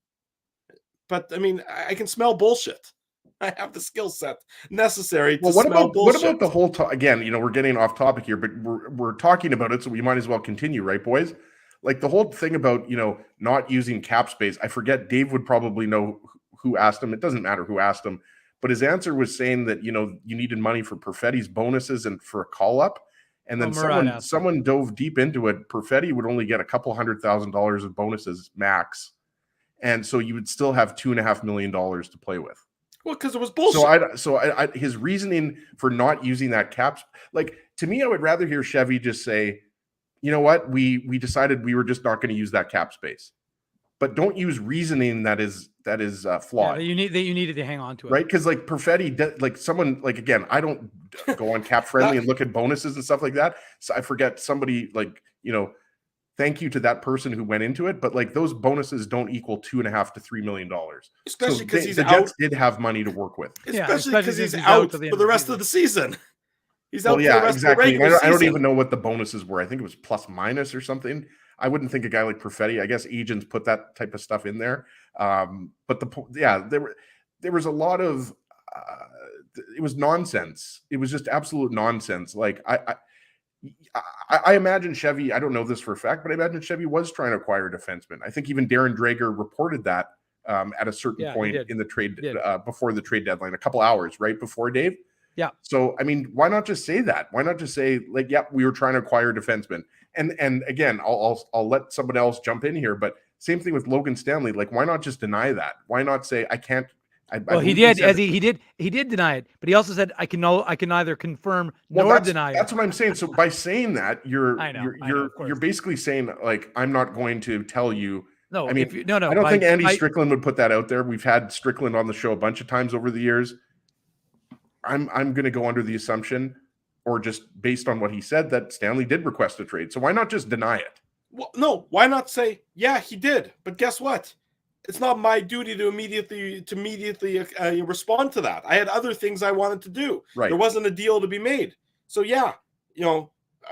but I mean, I can smell bullshit. I have the skill set necessary to smell bullshit. What about the whole again? We're getting off topic here, but we're talking about it, so we might as well continue, right, boys? Like the whole thing about not using cap space. I forget. Dave would probably know who asked him. It doesn't matter who asked him. But his answer was saying that, you needed money for Perfetti's bonuses and for a call up. And then someone dove deep into it. Perfetti would only get a couple $100,000 of bonuses max. And so you would still have $2.5 million to play with. Well, because it was bullshit. So his reasoning for not using that caps, like to me, I would rather hear Chevy just say, you know what, we decided we were just not going to use that cap space. But don't use reasoning that is flawed. Yeah, you needed to hang on to it, right? Because like Perfetti, like someone like again, I don't go on Cap Friendly and look at bonuses and stuff like that. So I forget somebody like thank you to that person who went into it, but like those bonuses don't equal $2.5 to $3 million. Especially because the Jets did have money to work with. Especially because he's out for the rest of the season. He's out for the rest exactly. of the regular season. I don't even know what the bonuses were. I think it was plus minus or something. I wouldn't think a guy like Perfetti, I guess agents put that type of stuff in there. But there was a lot of, it was nonsense. It was just absolute nonsense. Like I imagine Chevy, I don't know this for a fact, but I imagine Chevy was trying to acquire a defenseman. I think even Darren Drager reported that at a certain point in the trade, before the trade deadline, a couple hours right before, Dave. Yeah. So, I mean, why not just say that? Why not just say like, yep, we were trying to acquire a defenseman. And again, I'll let someone else jump in here, but same thing with Logan Stanley. Like, why not just deny that? Why not say I can't? He did deny it, but he also said I can neither confirm nor deny it. That's what I'm saying. So by saying that, you're basically saying like I'm not going to tell you. No, I mean, I don't think Andy Strickland would put that out there. We've had Strickland on the show a bunch of times over the years. I'm going to go under the assumption, or just based on what he said, that Stanley did request a trade. So why not just deny it? Well, no, why not say, yeah, he did. But guess what? It's not my duty to immediately respond to that. I had other things I wanted to do. Right. There wasn't a deal to be made. So yeah,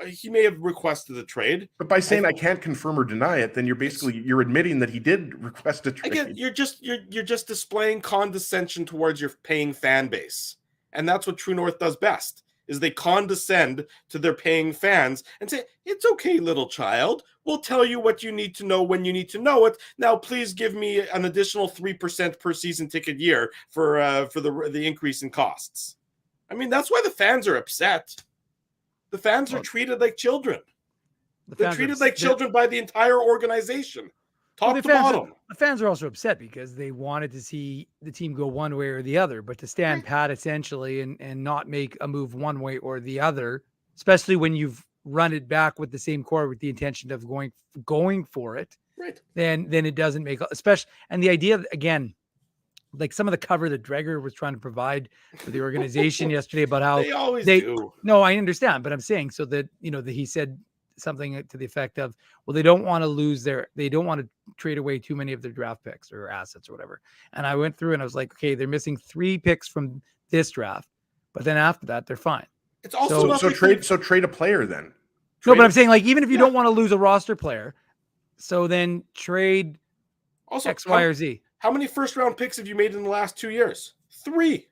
he may have requested a trade. But by saying I can't confirm or deny it, then you're admitting that he did request a trade. Again, you're just displaying condescension towards your paying fan base. And that's what True North does best, is they condescend to their paying fans and say, it's okay, little child. We'll tell you what you need to know when you need to know it. Now, please give me an additional 3% per season ticket year for the increase in costs. I mean, that's why the fans are upset. The fans are treated like children. They're treated like children by the entire organization. Top to bottom. The fans are also upset because they wanted to see the team go one way or the other, but to stand pat essentially and not make a move one way or the other, especially when you've run it back with the same core with the intention of going for it, right? Then it doesn't make, especially, and the idea again, like some of the cover that Drager was trying to provide for the organization yesterday about how they always do. No, I understand, but I'm saying so that that he said something to the effect of, well, they don't want to trade away too many of their draft picks or assets or whatever. And I went through and I was like, okay, they're missing 3 picks from this draft, but then after that, they're fine. It's also trade a player then. No, but I'm saying like, even if you don't want to lose a roster player, so then trade also X, Y, or Z. How many first round picks have you made in the last 2 years? 3.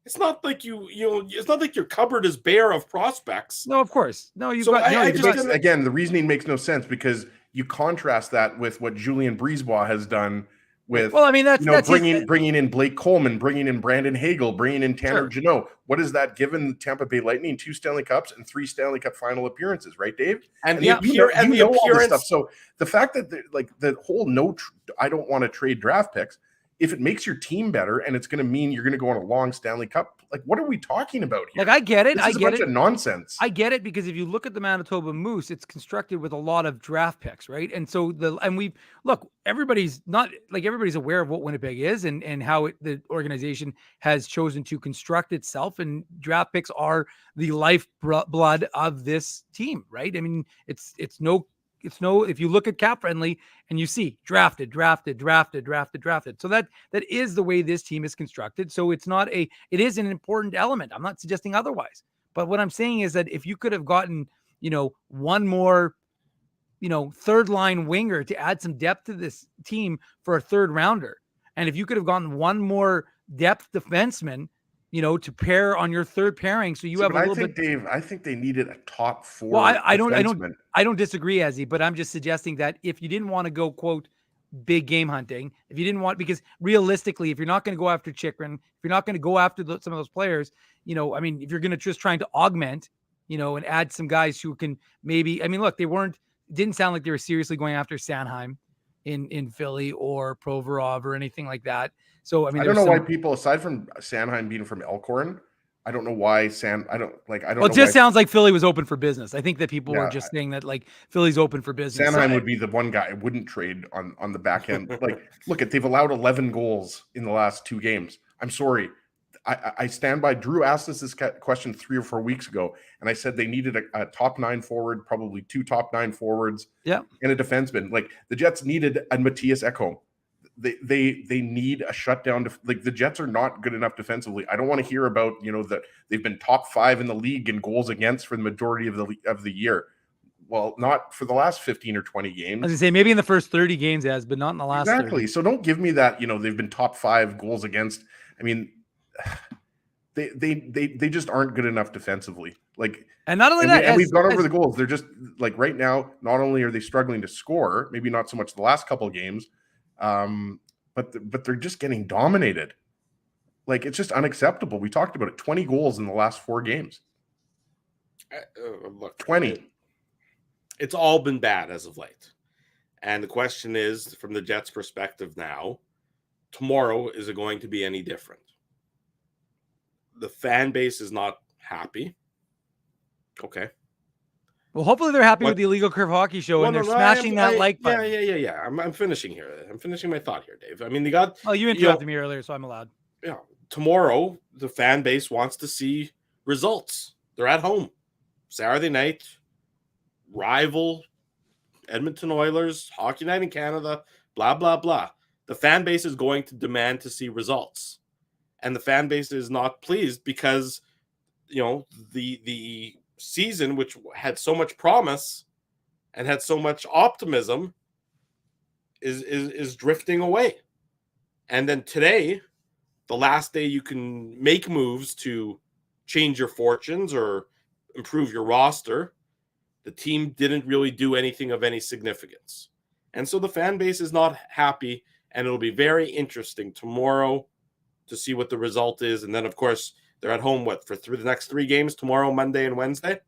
It's not like it's not like your cupboard is bare of prospects. No, of course. No, again, the reasoning makes no sense because you contrast that with what Julien Brisebois has done with, well, I mean, that's bringing in Blake Coleman, bringing in Brandon Hagel, bringing in Tanner Jeannot. What has that given the Tampa Bay Lightning? 2 Stanley Cups and 3 Stanley Cup final appearances, right, Dave? And the appearance stuff. So the fact that the whole I don't want to trade draft picks. If it makes your team better and it's going to mean you're going to go on a long Stanley Cup, like what are we talking about here? Like I get it. This is a bunch of nonsense. I get it because if you look at the Manitoba Moose, it's constructed with a lot of draft picks, right? And so everybody's aware of what Winnipeg is and how the organization has chosen to construct itself, and draft picks are the lifeblood of this team, right? I mean, it's no if you look at Cap Friendly and you see drafted. So that is the way this team is constructed. So it is an important element. I'm not suggesting otherwise. But what I'm saying is that if you could have gotten, one more, third line winger to add some depth to this team for a third rounder, and if you could have gotten one more depth defenseman, to pair on your third pairing, so you have a little bit. Dave, I think they needed a top 4. Well, I don't disagree, Ezzy, but I'm just suggesting that if you didn't want to go quote big game hunting, if you didn't want, because realistically, if you're not going to go after Chychrun, if you're not going to go after some of those players, if you're going to just trying to augment, and add some guys who can maybe, look, didn't sound like they were seriously going after Sanheim in Philly or Provorov or anything like that. So, I don't know why people, aside from Sanheim being from Elkhorn, I don't know why Well, it just sounds like Philly was open for business. I think that people were just saying that like Philly's open for business. Sanheim would be the one guy I wouldn't trade on the back end. They've allowed 11 goals in the last 2 games. I'm sorry. I stand by. Drew asked us this question 3 or 4 weeks ago, and I said they needed a top 9 forward, probably 2 top 9 forwards, and a defenseman. Like the Jets needed a Matthias Ekholm. They need a shutdown. The Jets are not good enough defensively. I don't want to hear about that they've been top 5 in the league in goals against for the majority of the year. Well, not for the last 15 or 20 games. I was gonna say maybe in the first 30 games, but not in the last. Exactly. 30. So don't give me that. They've been top 5 goals against. They just aren't good enough defensively. And not only that, we've gone over the goals. They're just right now. Not only are they struggling to score, maybe not so much the last couple of games, but they're just getting dominated. It's just unacceptable. We talked about it. 20 goals in the last 4 games. Look, 20. It's all been bad as of late, and the question is, from the Jets' perspective now, tomorrow, is it going to be any different? The fan base is not happy. Okay. Well, hopefully they're happy with the Illegal Curve Hockey Show, and they're smashing that like button. Yeah. I'm finishing here. I'm finishing my thought here, Dave. They got. Well, you interrupted me earlier, so I'm allowed. Yeah. Tomorrow, the fan base wants to see results. They're at home. Saturday night, rival Edmonton Oilers, Hockey Night in Canada, blah, blah, blah. The fan base is going to demand to see results. And the fan base is not pleased because, the season, which had so much promise and had so much optimism, is drifting away. And then today, the last day you can make moves to change your fortunes or improve your roster, the team didn't really do anything of any significance. And so the fan base is not happy, and it'll be very interesting tomorrow to see what the result is. And then, of course, they're at home, for the next 3 games, tomorrow, Monday, and Wednesday?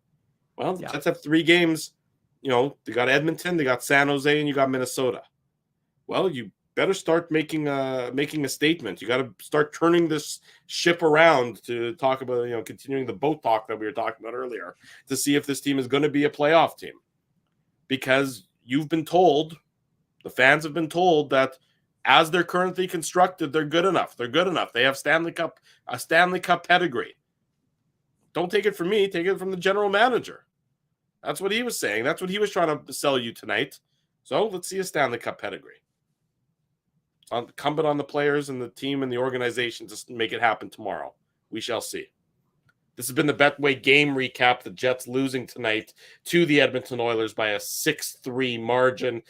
Well, the Jets have 3 games. They got Edmonton, they got San Jose, and you got Minnesota. Well, you better start making a statement. You got to start turning this ship around to talk about, continuing the boat talk that we were talking about earlier, to see if this team is going to be a playoff team. Because you've been told, the fans have been told that as they're currently constructed, they're good enough. They're good enough. They have a Stanley Cup pedigree. Don't take it from me. Take it from the general manager. That's what he was saying. That's what he was trying to sell you tonight. So let's see a Stanley Cup pedigree. It's incumbent on the players and the team and the organization to make it happen tomorrow. We shall see. This has been the Betway game recap. The Jets losing tonight to the Edmonton Oilers by a 6-3 margin.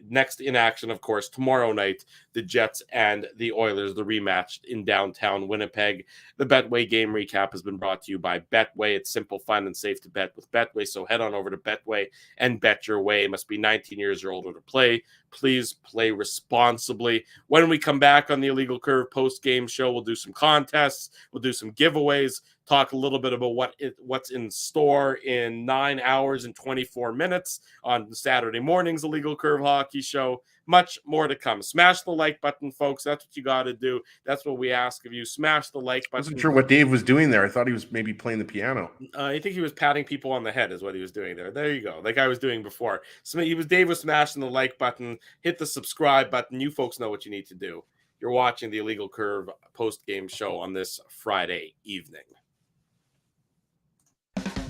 Next in action, of course, tomorrow night, the Jets and the Oilers, the rematch in downtown Winnipeg. The Betway game recap has been brought to you by Betway. It's simple, fun, and safe to bet with Betway. So head on over to Betway and bet your way. It must be 19 years or older to play. Please play responsibly. When we come back on the Illegal Curve post-game show, we'll do some contests. We'll do some giveaways. Talk a little bit about what's in store in 9 hours and 24 minutes on Saturday morning's Illegal Curve Hockey Show. Much more to come. Smash the like button, folks. That's what you got to do. That's what we ask of you. Smash the like button. I wasn't sure what Dave was doing there. I thought he was maybe playing the piano. I think he was patting people on the head is what he was doing there. There you go. Like I was doing before. So Dave was smashing the like button. Hit the subscribe button. You folks know what you need to do. You're watching the Illegal Curve post-game show on this Friday evening.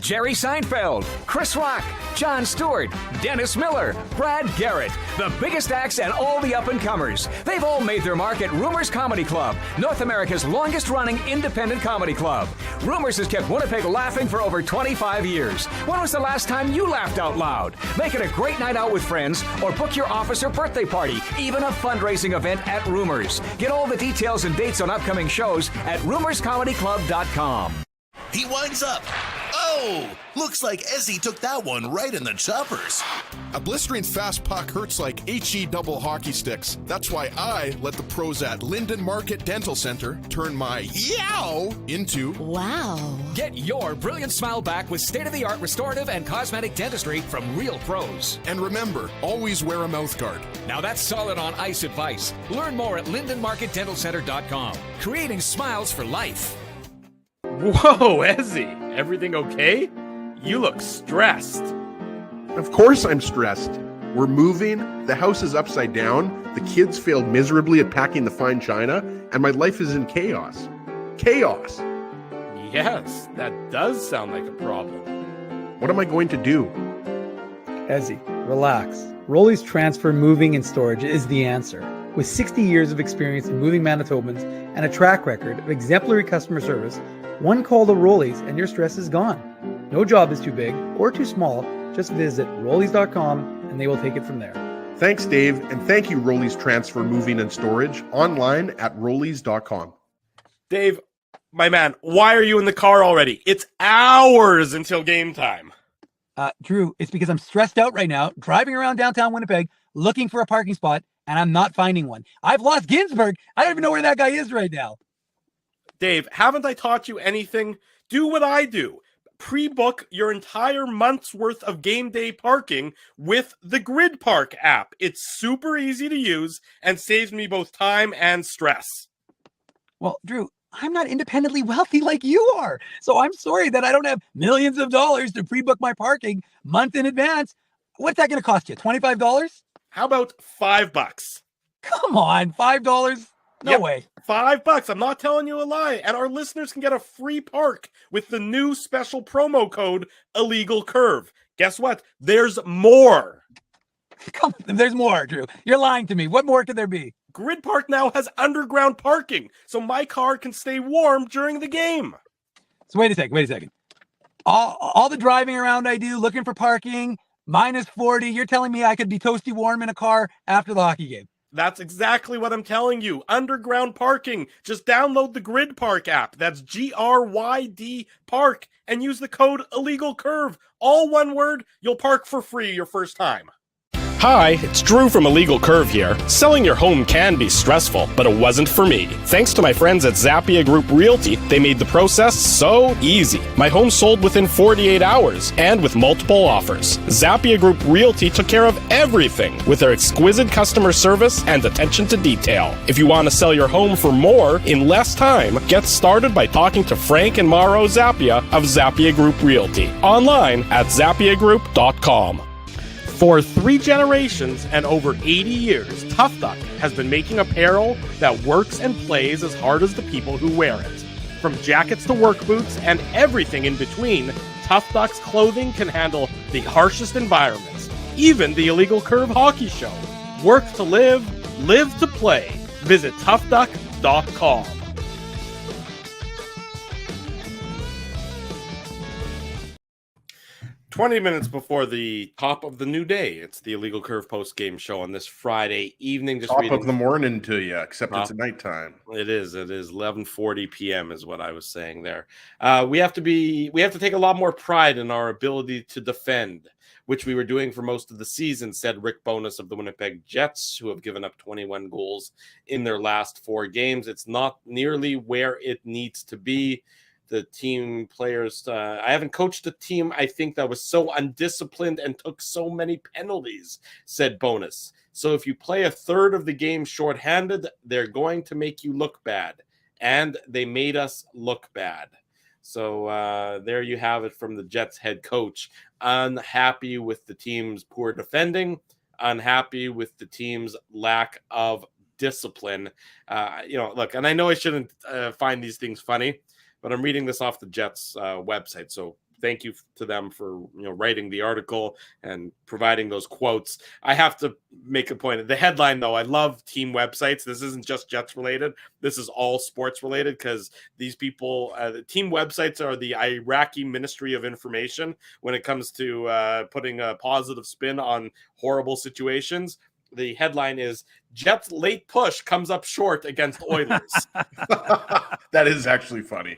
Jerry Seinfeld, Chris Rock, Jon Stewart, Dennis Miller, Brad Garrett, the biggest acts and all the up-and-comers. They've all made their mark at Rumors Comedy Club, North America's longest-running independent comedy club. Rumors has kept Winnipeg laughing for over 25 years. When was the last time you laughed out loud? Make it a great night out with friends or book your office or birthday party, even a fundraising event at Rumors. Get all the details and dates on upcoming shows at rumorscomedyclub.com. He winds up. Oh, looks like Ezzy took that one right in the choppers. A blistering fast puck hurts like HE double hockey sticks. That's why I let the pros at Linden Market Dental Center turn my yow into wow. Get your brilliant smile back with state-of-the-art restorative and cosmetic dentistry from real pros. And remember, always wear a mouth guard. Now that's solid on ice advice. Learn more at lindenmarketdentalcenter.com. Creating smiles for life. Whoa, Ezzy, everything okay? You look stressed. Of course I'm stressed. We're moving, the house is upside down, the kids failed miserably at packing the fine china, and my life is in chaos. Chaos! Yes, that does sound like a problem. What am I going to do? Ezzy, relax. Rolly's Transfer Moving and Storage is the answer. With 60 years of experience in moving Manitobans and a track record of exemplary customer service, one call to Rolly's and your stress is gone. No job is too big or too small. Just visit Rollies.com and they will take it from there. Thanks, Dave, and thank you, Rollies Transfer Moving and Storage, online at Rollies.com. Dave, my man, why are you in the car already? It's hours until game time. Drew, it's because I'm stressed out right now, driving around downtown Winnipeg, looking for a parking spot, and I'm not finding one. I've lost Ginsburg. I don't even know where that guy is right now. Dave, haven't I taught you anything? Do what I do. Pre-book your entire month's worth of game day parking with the Grid Park app. It's super easy to use and saves me both time and stress. Well, Drew, I'm not independently wealthy like you are. So I'm sorry that I don't have millions of dollars to pre-book my parking month in advance. What's that going to cost you? $25? How about $5? Come on, $5? No way. $5. I'm not telling you a lie. And our listeners can get a free park with the new special promo code Illegal Curve. Guess what? There's more. Come on, there's more, Drew. You're lying to me. What more could there be? Grid Park now has underground parking, so my car can stay warm during the game. So wait a second. All the driving around I do, looking for parking, minus 40, you're telling me I could be toasty warm in a car after the hockey game? That's exactly what I'm telling you. Underground parking. Just download the Grid Park app. That's GRYD Park and use the code Illegal Curve. All one word. You'll park for free your first time. Hi, it's Drew from Illegal Curve here. Selling your home can be stressful, but it wasn't for me. Thanks to my friends at Zappia Group Realty, they made the process so easy. My home sold within 48 hours and with multiple offers. Zappia Group Realty took care of everything with their exquisite customer service and attention to detail. If you want to sell your home for more in less time, get started by talking to Frank and Mauro Zappia of Zappia Group Realty. Online at zappiagroup.com. For 3 generations and over 80 years, Tough Duck has been making apparel that works and plays as hard as the people who wear it. From jackets to work boots and everything in between, Tough Duck's clothing can handle the harshest environments, even the Illegal Curve hockey show. Work to live, live to play. Visit toughduck.com. "20 minutes before the top of the new day, it's the Illegal Curve post-game show on this Friday evening. Just top of the morning to you, except it's nighttime. It is 11:40 p.m. is what I was saying there. We have to take a lot more pride in our ability to defend, which we were doing for most of the season, said Rick Bowness of the Winnipeg Jets, who have given up 21 goals in their last 4 games. It's not nearly where it needs to be. The team players, I haven't coached a team, I think, that was so undisciplined and took so many penalties, said Bowness. So if you play a third of the game shorthanded, they're going to make you look bad. And they made us look bad. So there you have it from the Jets head coach. Unhappy with the team's poor defending, unhappy with the team's lack of discipline. Look, and I know I shouldn't find these things funny, but I'm reading this off the Jets website, so thank you to them for writing the article and providing those quotes. I have to make a point. The headline, though, I love team websites. This isn't just Jets related. This is all sports related, because these people, the team websites are the Iraqi Ministry of Information when it comes to putting a positive spin on horrible situations. The headline is Jets late push comes up short against Oilers. That is actually funny.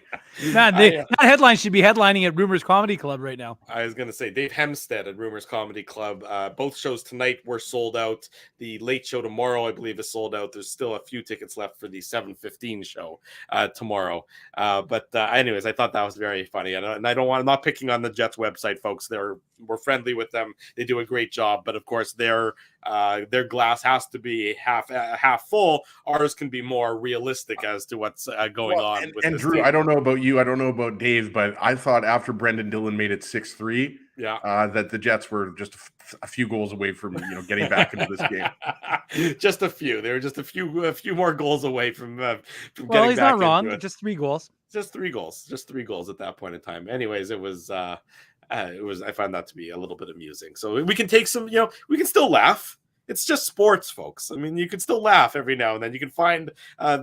Man, that headline should be headlining at Rumors Comedy Club right now. I was going to say Dave Hempstead at Rumors Comedy Club. Both shows tonight were sold out. The late show tomorrow, I believe, is sold out. There's still a few tickets left for the 7:15 show tomorrow. But anyways, I thought that was very funny. And I'm not picking on the Jets website, folks. We're friendly with them. They do a great job. But of course, their glass has to be half full. Ours can be more realistic as to what's going on. And Drew, team. I don't know about you, I don't know about Dave, but I thought after Brendan Dillon made it 6-3, that the Jets were just a few goals away from getting back into this game. Just a few. They were just a few more goals away from getting back. Well, he's not wrong. Just 3 goals. Just 3 goals. Just 3 goals at that point in time. Anyways, it was. I found that to be a little bit amusing. So we can take some. We can still laugh. It's just sports, folks. I mean, you can still laugh every now and then. You can find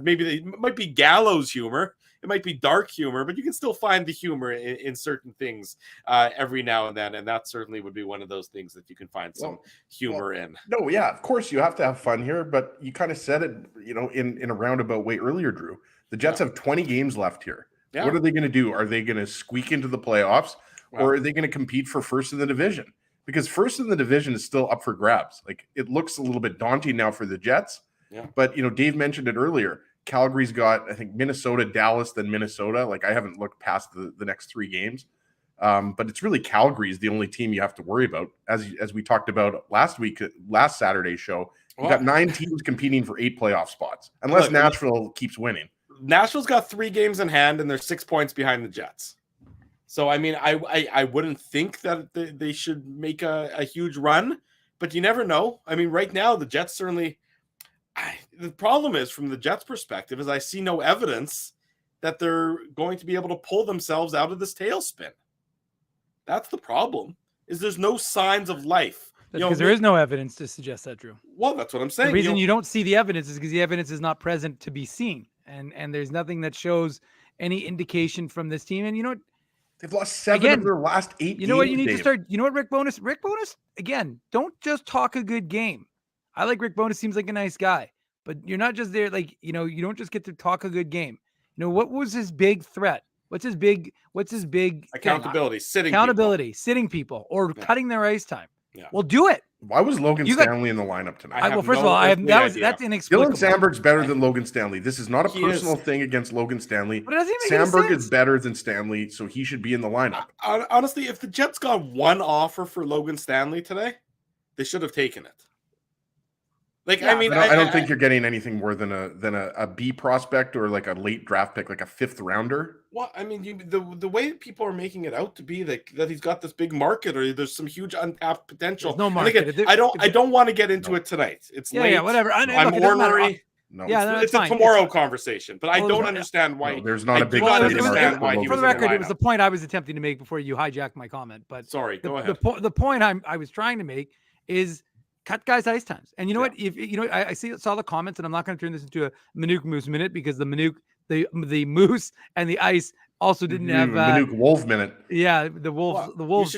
maybe it might be gallows humor. It might be dark humor, but you can still find the humor in certain things every now and then. And that certainly would be one of those things that you can find some humor in. No, yeah, of course you have to have fun here, but you kind of said it, in a roundabout way earlier, Drew. The Jets have 20 games left here. Yeah. What are they going to do? Are they going to squeak into the playoffs, or are they going to compete for first in the division? Because first in the division is still up for grabs. Like, it looks a little bit daunting now for the Jets. Yeah. But, Dave mentioned it earlier. Calgary's got, I think, Minnesota, Dallas, then Minnesota. Like, I haven't looked past the next 3 games. But it's really Calgary's the only team you have to worry about. As we talked about last Saturday's show, you got 9 teams competing for 8 playoff spots, unless Nashville keeps winning. Nashville's got 3 games in hand, and they're 6 points behind the Jets. So, I mean, I wouldn't think that they should make a huge run, but you never know. I mean, right now, the Jets certainly the problem is, from the Jets' perspective, is I see no evidence that they're going to be able to pull themselves out of this tailspin. That's the problem, is there's no signs of life. Because there is no evidence to suggest that, Drew. Well, that's what I'm saying. The reason you don't see the evidence is because the evidence is not present to be seen. And there's nothing that shows any indication from this team. And they've lost 7 of their last 8 games. You know what you need to start? You know what, Rick Bowness? Rick Bowness, again, don't just talk a good game. I like Rick Bowness. Seems like a nice guy. But you're not just there, you don't just get to talk a good game. What was his big threat? What's his big accountability, sitting people or cutting their ice time. Yeah. Well, do it. Why was Logan Stanley in the lineup tonight? Well, first of all, that's inexplicable. Dylan Sandberg's better than Logan Stanley. This is not a personal thing against Logan Stanley. Sandberg is better than Stanley, so he should be in the lineup. Honestly, if the Jets got one offer for Logan Stanley today, they should have taken it. I don't think you're getting anything more than a B prospect or like a late draft pick, like a 5th rounder. Well, I mean, the way people are making it out to be that he's got this big market or there's some huge untapped potential. There's no market. Again, I don't want to get into it tonight. It's late. Yeah, whatever. I'm ornery. No, it's a tomorrow conversation, but I don't understand why. No, there's not a big. For the record, it was the point I was attempting to make before you hijacked my comment. But sorry, go ahead. The point I was trying to make is cut guys' ice times. And you know what? If I saw the comments, and I'm not going to turn this into a Manuk Moose minute because the Moose and the ice also didn't have Manuk Wolf minute. Yeah, the Wolves. The Wolves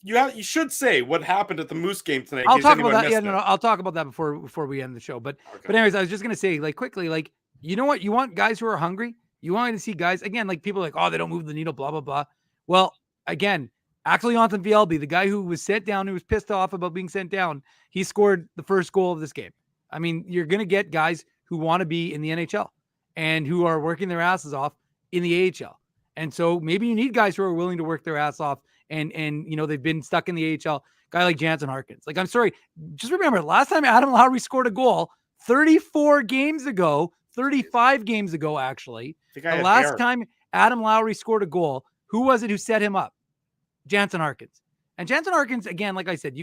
you should say what happened at the Moose game tonight. I'll talk about that. I'll talk about that before we end the show. But anyways, I was just going to say quickly, you know what? You want guys who are hungry. You want to see guys again, people are like, oh, they don't move the needle, blah blah blah. Well, again, Axel Jonsson-Fjällby, the guy who was sent down, who was pissed off about being sent down, he scored the first goal of this game. I mean, you're going to get guys who want to be in the NHL and who are working their asses off in the AHL. And so maybe you need guys who are willing to work their ass off and they've been stuck in the AHL. Guy like Jansen Harkins. I'm sorry, just remember, last time Adam Lowry scored a goal 34 games ago, 35 games ago, actually. The last time Adam Lowry scored a goal, who was it who set him up? Jansen Harkins. And Jansen Harkins, again, like I said,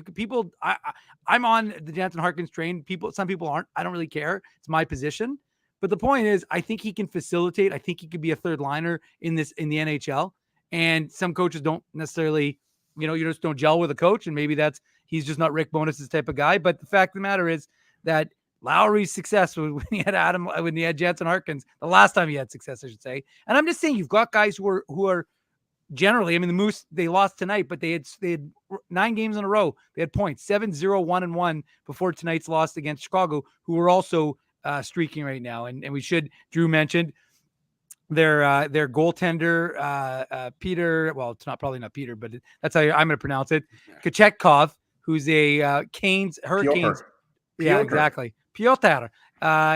I'm on the Jansen Harkins train. Some people aren't. I don't really care. It's my position. But the point is, I think he can facilitate. I think he could be a third liner in the NHL. And some coaches don't necessarily, you just don't gel with a coach, and maybe he's just not Rick Bowness's type of guy. But the fact of the matter is that Lowry's success when he had Jansen Harkins, the last time he had success, I should say. And I'm just saying, you've got guys who are generally, I mean, the Moose, they lost tonight, but they had 9 games in a row. They had points, 7-0, 1-1 before tonight's loss against Chicago, who are also streaking right now. And Drew mentioned their goaltender, Peter, well, it's probably not Peter, but that's how I'm going to pronounce it. Kochetkov, who's a Canes, Hurricanes. Piotr. Yeah, exactly. Piotr.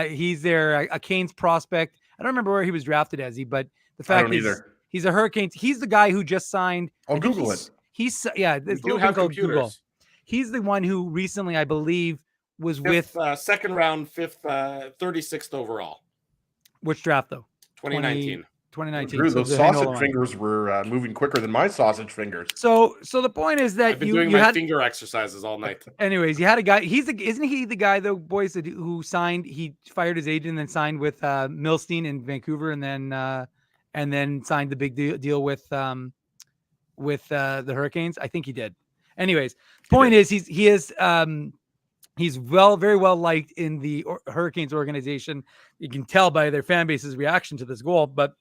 He's a Canes prospect. I don't remember where he was drafted as but the fact is he's a Hurricanes. He's the guy who just signed. I'll Google it. He's it's do have computers. Google. He's the one who recently, I believe, was with second round, 36th overall. Which draft though? 2019. 2019. Drew, those sausage fingers were moving quicker than my sausage fingers. So the point is that I've been doing my finger exercises all night. Anyways, you had a guy. Isn't he the guy though, boys, who signed? He fired his agent and then signed with Milstein in Vancouver, and then signed the big deal with the Hurricanes. I think he did. Anyways, point is he's very well liked in the Hurricanes organization. You can tell by their fan base's reaction to this goal, but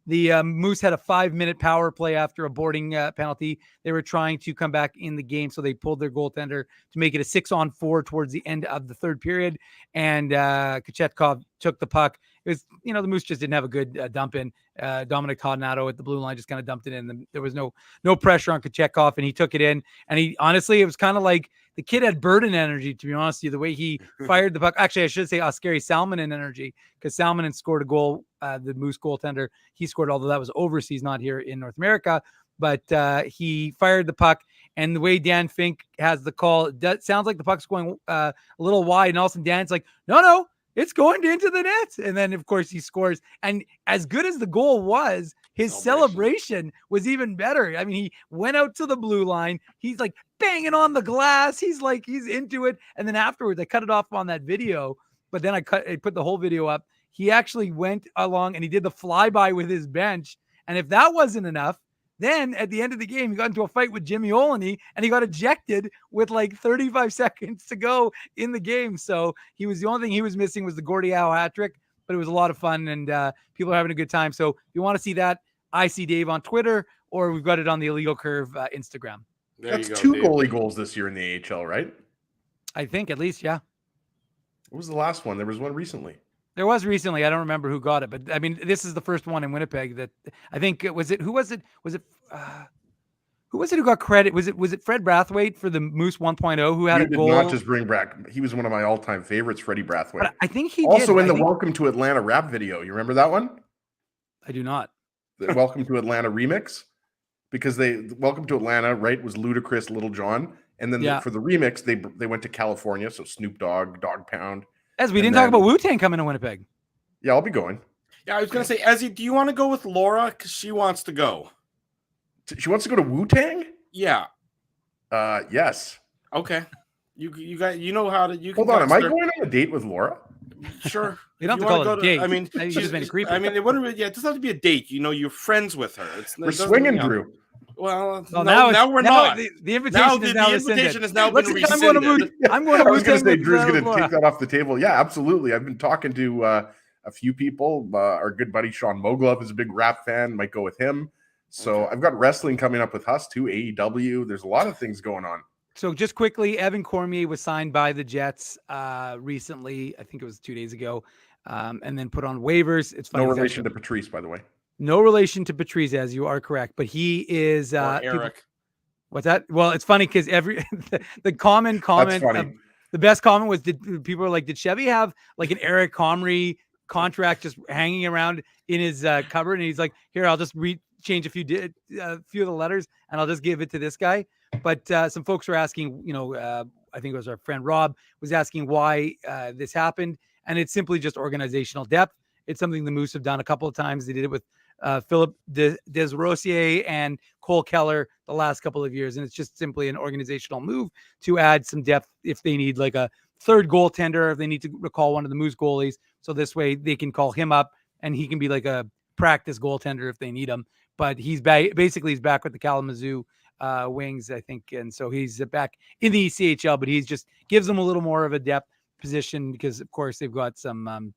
the Moose had a 5-minute power play after a boarding penalty. They were trying to come back in the game, so they pulled their goaltender to make it a 6-on-4 towards the end of the third period. And Kochetkov took the puck. It was, the Moose just didn't have a good dump in. Dominic Codinato at the blue line just kind of dumped it in. There was no pressure on Kochetkov, and he took it in. And it was kind of like the kid had Burden energy, to be honest with you, the way he fired the puck. Actually, I should say Oskari Salminen energy, because Salminen scored a goal, the Moose goaltender. He scored, although that was overseas, not here in North America. But he fired the puck, and the way Dan Fink has the call, it sounds like the puck's going a little wide, and all of a sudden Dan's like, no, it's going into the net. And then, of course, he scores. And as good as the goal was, his celebration was even better. I mean, he went out to the blue line. He's like banging on the glass. He's into it. And then afterwards, I cut it off on that video, but then I put the whole video up. He actually went along and he did the flyby with his bench. And if that wasn't enough, then at the end of the game, he got into a fight with Jimmy Olney and he got ejected with 35 seconds to go in the game. So the only thing he was missing was the Gordie Howe hat trick, but it was a lot of fun and people are having a good time. So if you want to see that, I see Dave on Twitter, or we've got it on the Illegal Curve Instagram. That's 2 goalie goals this year in the AHL, right? I think at least, yeah. What was the last one? There was one recently. There was recently. I don't remember who got it, but I mean, this is the first one in Winnipeg that I think who was it who got credit? Was it Fred Brathwaite for the Moose 1.0 who had a goal? Not just bring back. He was one of my all-time favorites, Freddie Brathwaite. But I think he also in the Welcome to Atlanta rap video. You remember that one? I do not. The Welcome to Atlanta remix, because Welcome to Atlanta, right, was Ludacris, Little John, and then for the remix they went to California, so Snoop Dogg, Dog Pound. As we didn't talk about Wu-Tang coming to Winnipeg. Yeah, I'll be going. Yeah, I was going to say, Ezzy, do you want to go with Laura? Because she wants to go. She wants to go to Wu-Tang? Yeah. Yes. Okay. You got, how to. You Hold on, am I going on a date with Laura? Sure. You don't have to call it a date. I mean, she's been creepy. I mean, it doesn't have to be a date. You're friends with her. We're swinging, Drew. Well, now we're not. The invitation is now rescinded. The invitation has now been rescinded. I'm going to I was going to say Drew's going to take that off the table. Yeah, absolutely. I've been talking to a few people. Our good buddy Sean Moglove is a big rap fan. Might go with him. So I've got wrestling coming up with us too. AEW. There's a lot of things going on. So just quickly, Evan Cormier was signed by the Jets recently. I think it was 2 days ago, and then put on waivers. It's funny. No relation to Patrice, by the way. No relation to Patrice, as you are correct, but he is Eric. What's that? Well, it's funny because the common comment, the best comment was, people were like, did Chevy have like an Eric Comrie contract just hanging around in his cupboard? And he's like, here, I'll just change a few of the letters and I'll just give it to this guy. But some folks were asking, I think it was our friend Rob was asking why this happened, and it's simply just organizational depth. It's something the Moose have done a couple of times. They did it with Philip Desrosiers and Cole Keller the last couple of years. And it's just simply an organizational move to add some depth if they need like a third goaltender, if they need to recall one of the Moose goalies. So this way they can call him up and he can be like a practice goaltender if they need him. but he's back. Basically, he's back with the Kalamazoo Wings, I think, and so he's back in the ECHL. But he's just gives them a little more of a depth position because, of course, they've got some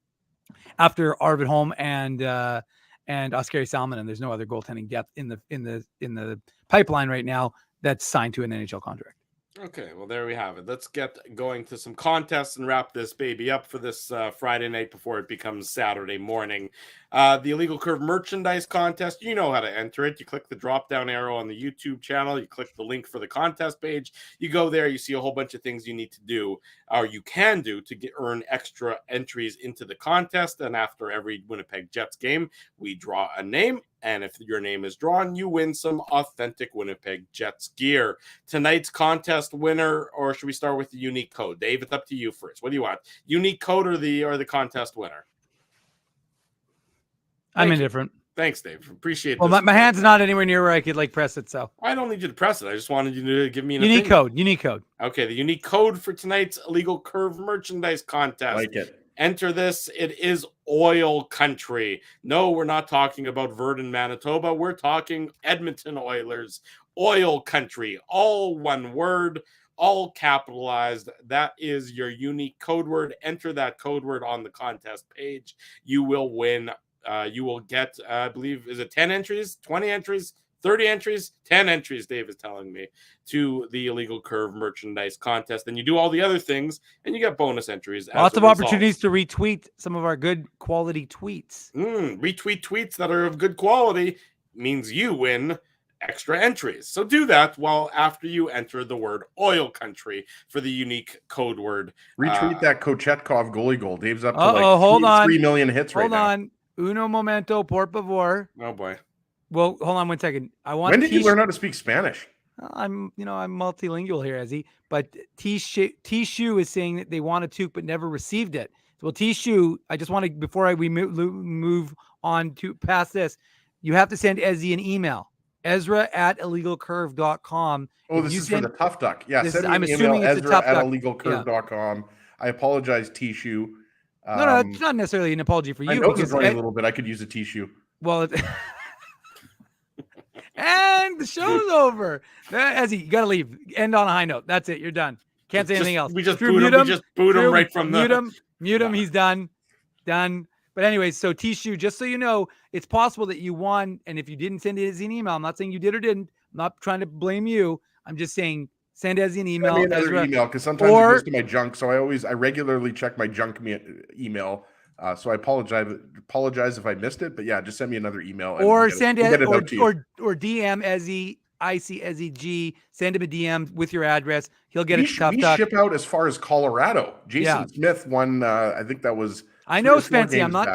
after Arvid Holm and Oskari Salminen. There's no other goaltending depth in the pipeline right now that's signed to an NHL contract. Okay, well, there we have it. Let's get going to some contests and wrap this baby up for this Friday night before it becomes Saturday morning. The Illegal Curve merchandise contest, you know how to enter it. You click the drop-down arrow on the YouTube channel. You click the link for the contest page. You go there. You see a whole bunch of things you need to do, or you can do, to earn extra entries into the contest. And after every Winnipeg Jets game, we draw a name. And if your name is drawn, you win some authentic Winnipeg Jets gear. Tonight's contest winner, or should we start with the unique code? Dave, it's up to you first. What do you want? Unique code or the contest winner? I'm indifferent. Thanks, Dave. Appreciate it. Well, my hand's not anywhere near where I could press it, so I don't need you to press it. I just wanted you to give me an unique opinion. code. Unique code. Okay, the unique code for tonight's Illegal Curve merchandise contest. Like it. Enter this. It is Oil Country. No, we're not talking about Virden, Manitoba. We're talking Edmonton Oilers. Oil Country. All one word, all capitalized. That is your unique code word. Enter that code word on the contest page. You will win. You will get, I believe, is it 10 entries, 20 entries, 30 entries, 10 entries, Dave is telling me, to the Illegal Curve merchandise contest. And you do all the other things, and you get bonus entries. Lots of opportunities to retweet some of our good quality tweets. Retweet tweets that are of good quality means you win extra entries. So do that after you enter the word Oil Country for the unique code word. Retweet that Kochetkov goalie goal. Dave's up to hold on. 3 million hits right now. Hold on. Uno momento, por favor. Oh, boy. Well, hold on 1 second. When did you learn how to speak Spanish? I'm multilingual here, Ezzy. But Tishu is saying that they want a toque but never received it. Well, Tishu, I just want to, before we move on to past this, you have to send Ezzy an email. Ezra@illegalcurve.com. Oh, this is for the Tough Duck. Yeah, send me I'm an assuming email, it's a Tough Duck. Ezra@illegalcurve.com. I apologize, Tishu. No, it's not necessarily an apology for you. I know it's running a little bit. I could use a tissue. Well, and the show's over. Ezzy, you got to leave. End on a high note. That's it. You're done. Can't say anything else. We just boot him. We just boot him right from the... Mute him. He's done. Done. But anyways, so Tishu, just so you know, it's possible that you won. And if you didn't send Ezzy an email, I'm not saying you did or didn't. I'm not trying to blame you. I'm just saying send Ezzy an email. Send me another email, because sometimes it goes to my junk. So I regularly check my junk email. So I apologize if I missed it. But yeah, just send me another email. Or send it or DM Ezzy. I see Ezzy G. Send him a DM with your address. He'll get it. We ship out as far as Colorado. Jason Smith won. I think that was. I know, Spency. I'm not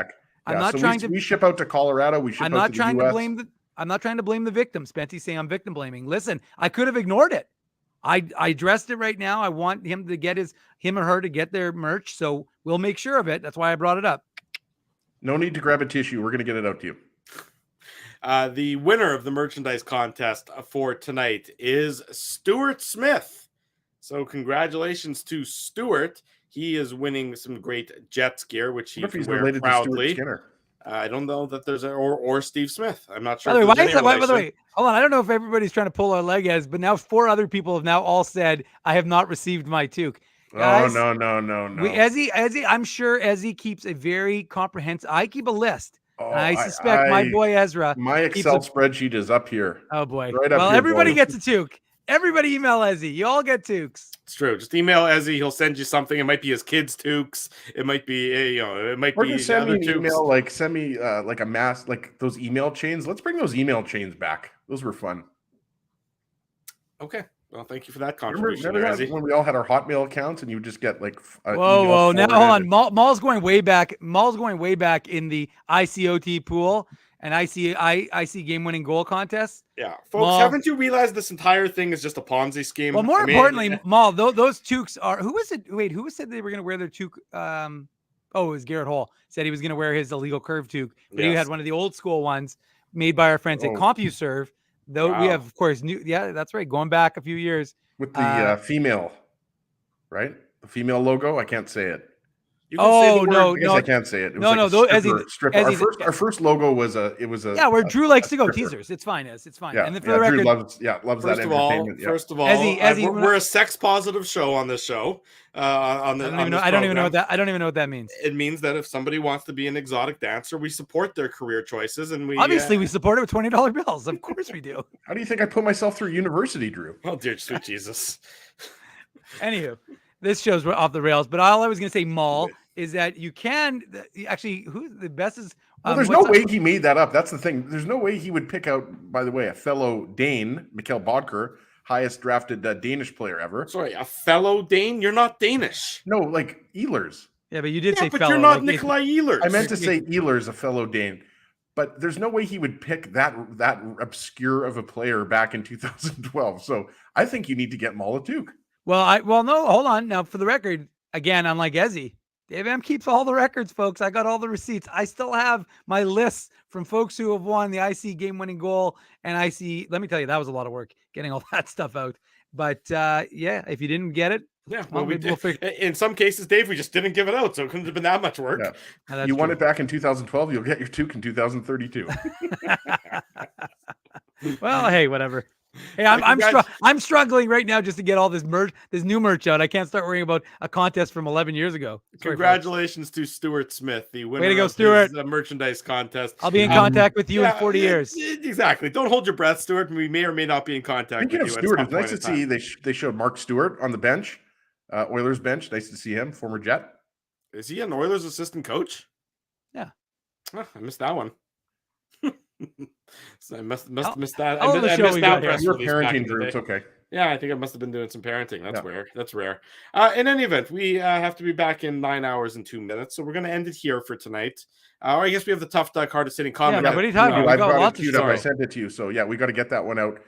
trying to. We ship out to Colorado. We ship I'm out not to trying the US. to blame the. I'm not trying to blame the victim. Spency saying I'm victim blaming. Listen, I could have ignored it. I addressed it right now. I want him to get him or her to get their merch. So we'll make sure of it. That's why I brought it up. No need to grab a tissue. We're going to get it out to you. The winner of the merchandise contest for tonight is Stuart Smith. So congratulations to Stuart. He is winning some great Jets gear, which he can wear proudly. I don't know that there's or Steve Smith. I'm not sure. By the way, hold on. I don't know if everybody's trying to pull our leg as, but now 4 other people have now all said I have not received my toque. Guys, no. Ezzy, I'm sure Ezzy keeps a very comprehensive. I keep a list. I suspect my boy Ezra. My Excel spreadsheet is up here. Oh boy. Right up here, everybody gets a toque. Everybody email Ezzy. You all get toques. It's true. Just email Ezzy. He'll send you something. It might be his kids' toques. It might be, it might be. Or just send me an email. Send me like a mass, like those email chains. Let's bring those email chains back. Those were fun. Okay. Well, thank you for that contribution. Remember when we all had our Hotmail accounts and you would just get like whoa. Now hold on. Maul's going way back. Maul's going way back in the ICOT pool and IC game-winning goal contest. Yeah, folks, haven't you realized this entire thing is just a Ponzi scheme? Well, more importantly, Maul, those toques are. Who was it? Wait, who said they were going to wear their toque? It was Garrett Hall. Said he was going to wear his Illegal Curve toque, but he had one of the old school ones made by our friends at CompuServe. Though we have, of course, that's right. Going back a few years with the female, right? The female logo. I can't say it. Oh no, I guess I can't say it. It was our first logo was where Drew likes to go teasers. It's fine, it's fine. Yeah, and for the record, Drew loves that entertainment. First of all, we're a sex positive show on this show. I don't even know what that means. It means that if somebody wants to be an exotic dancer, we support their career choices, and we obviously we support it with $20 bills. Of course we do. How do you think I put myself through university, Drew? Oh dear sweet Jesus. Anywho. This show's off the rails, but all I was going to say, Maul, is that you can actually. Who the best is? Well, there's no way he made that up. That's the thing. There's no way he would pick out. By the way, a fellow Dane, Mikkel Bodker, highest drafted Danish player ever. Sorry, a fellow Dane? You're not Danish. No, like Ehlers. Yeah, but you did say but fellow. You're not Nikolai Ehlers. I meant to say Ehlers, a fellow Dane. But there's no way he would pick that obscure of a player back in 2012. So I think you need to get Molatuk. Well, no, hold on. Now, for the record, again, unlike Ezzy, Dave M keeps all the records, folks. I got all the receipts. I still have my lists from folks who have won the IC game-winning goal and IC. Let me tell you, that was a lot of work getting all that stuff out. But if you didn't get it, we'll figure. In some cases, Dave, we just didn't give it out, so it couldn't have been that much work. Yeah. You won it back in 2012. You'll get your toque in 2032. Well, hey, whatever. Hey, I'm struggling right now just to get all this new merch out. I can't start worrying about a contest from 11 years ago. Congratulations to Stuart Smith, the winner Way to go, of Stuart. His, merchandise contest. I'll be in contact with you in 40 years. Exactly. Don't hold your breath, Stuart. We may or may not be in contact with you. Stuart, it's nice to see they showed Mark Stewart on the bench, Oilers bench. Nice to see him, former Jet. Is he an Oilers assistant coach? Yeah. Oh, I missed that one. So I must have missed that. I missed that press release. You're parenting, Drew. It's okay. Yeah, I think I must have been doing some parenting. That's rare. In any event, we have to be back in 9 hours and 2 minutes, so we're going to end it here for tonight. Or I guess we have the Tough Duck hardest hitting comment. Yeah, what are you talking about? I've got lots of stories. I sent it to you, so we got to get that one out.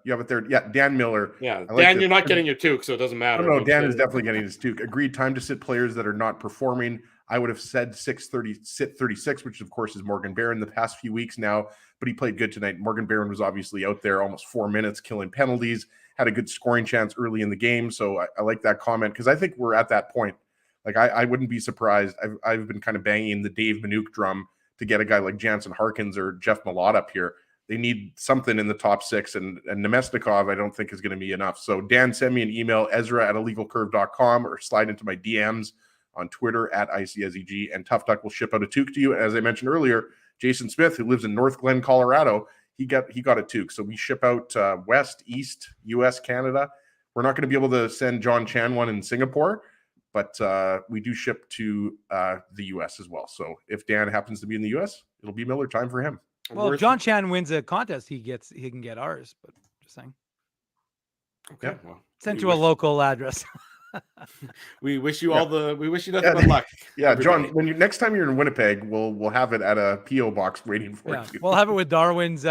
You have it there. Yeah, Dan Miller. Yeah, Dan, you're not getting your toque, so it doesn't matter. No, Dan is definitely getting his toque. Agreed. Time to sit players that are not performing. I would have said 36, which of course is Morgan Barron the past few weeks now, but he played good tonight. Morgan Barron was obviously out there almost 4 minutes, killing penalties, had a good scoring chance early in the game. So I like that comment because I think we're at that point. Like I wouldn't be surprised. I've been kind of banging the Dave Minuk drum to get a guy like Jansen Harkins or Jeff Malott up here. They need something in the top six, and Nemesnikov I don't think is going to be enough. So Dan, send me an email, Ezra@illegalcurve.com, or slide into my DMs on Twitter @ICSEG, and Tough Duck will ship out a toque to you. As I mentioned earlier, Jason Smith, who lives in North Glen, Colorado, he got a toque. So we ship out West, East, US, Canada. We're not going to be able to send John Chan one in Singapore, but we do ship to the US as well. So if Dan happens to be in the US, it'll be Miller time for him. Well, if John Chan wins a contest, he can get ours, but just saying. Okay. Well, sent to a local address. We wish you we wish you nothing but luck. Yeah, everybody. John, when next time you're in Winnipeg, we'll have it at a PO box waiting for you. We'll have it with Darwin's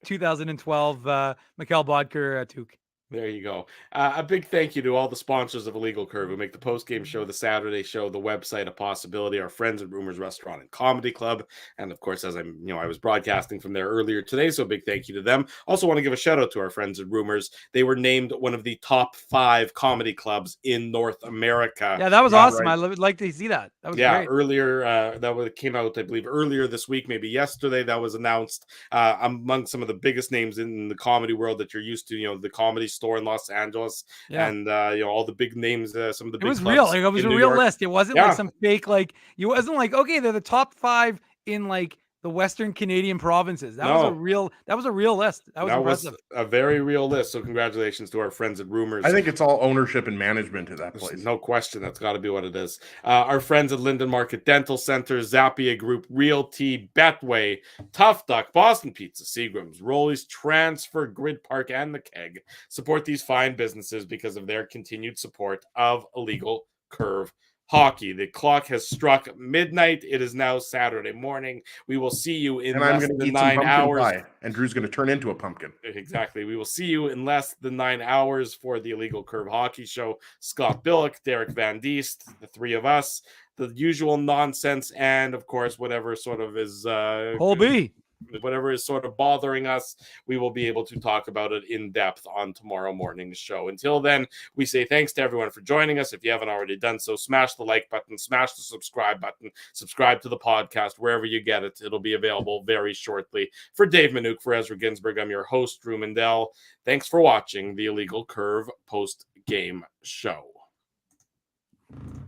2012 Mikkel Bodker toque. There you go. A big thank you to all the sponsors of Illegal Curve who make the post-game show, the Saturday show, the website a possibility, our friends at Rumors Restaurant and Comedy Club. And of course, as I was broadcasting from there earlier today, so a big thank you to them. Also want to give a shout out to our friends at Rumors. They were named one of the top 5 comedy clubs in North America. Yeah, that was awesome. Right. I would like to see that. That was great. Earlier, that came out, I believe, earlier this week, maybe yesterday, that was announced among some of the biggest names in the comedy world that you're used to, the Comedy Store in Los Angeles, and all the big names, some of the big clubs. It was real. Like, it was a real list. It wasn't like some fake, it wasn't like, okay, they're the top 5 in like the Western Canadian provinces. That was a real list. That was impressive. A very real list. So congratulations to our friends at Rumors. I think it's all ownership and management at that place. No question. That's got to be what it is. Our friends at Linden Market Dental Center, Zappia Group Realty, Betway, Tough Duck, Boston Pizza, Seagram's, Rollies, Transfer, Grid Park, and The Keg. Support these fine businesses because of their continued support of Illegal Curve Hockey. The clock has struck midnight. It is now Saturday morning. We will see you in less than 9 hours. Pie, and Drew's going to turn into a pumpkin. Exactly. We will see you in less than 9 hours for the Illegal Curve Hockey Show. Scott Billick, Derek Van Diest, the 3 of us, the usual nonsense, and of course, whatever sort of is Whole B. whatever is sort of bothering us, we will be able to talk about it in depth on tomorrow morning's show. Until then, we say thanks to everyone for joining us. If you haven't already done so, smash the like button, smash the subscribe button, subscribe to the podcast wherever you get it. It'll be available very shortly. For Dave Minuk, for Ezra Ginsburg, I'm your host, Drew Mandel. Thanks for watching the Illegal Curve post-game show.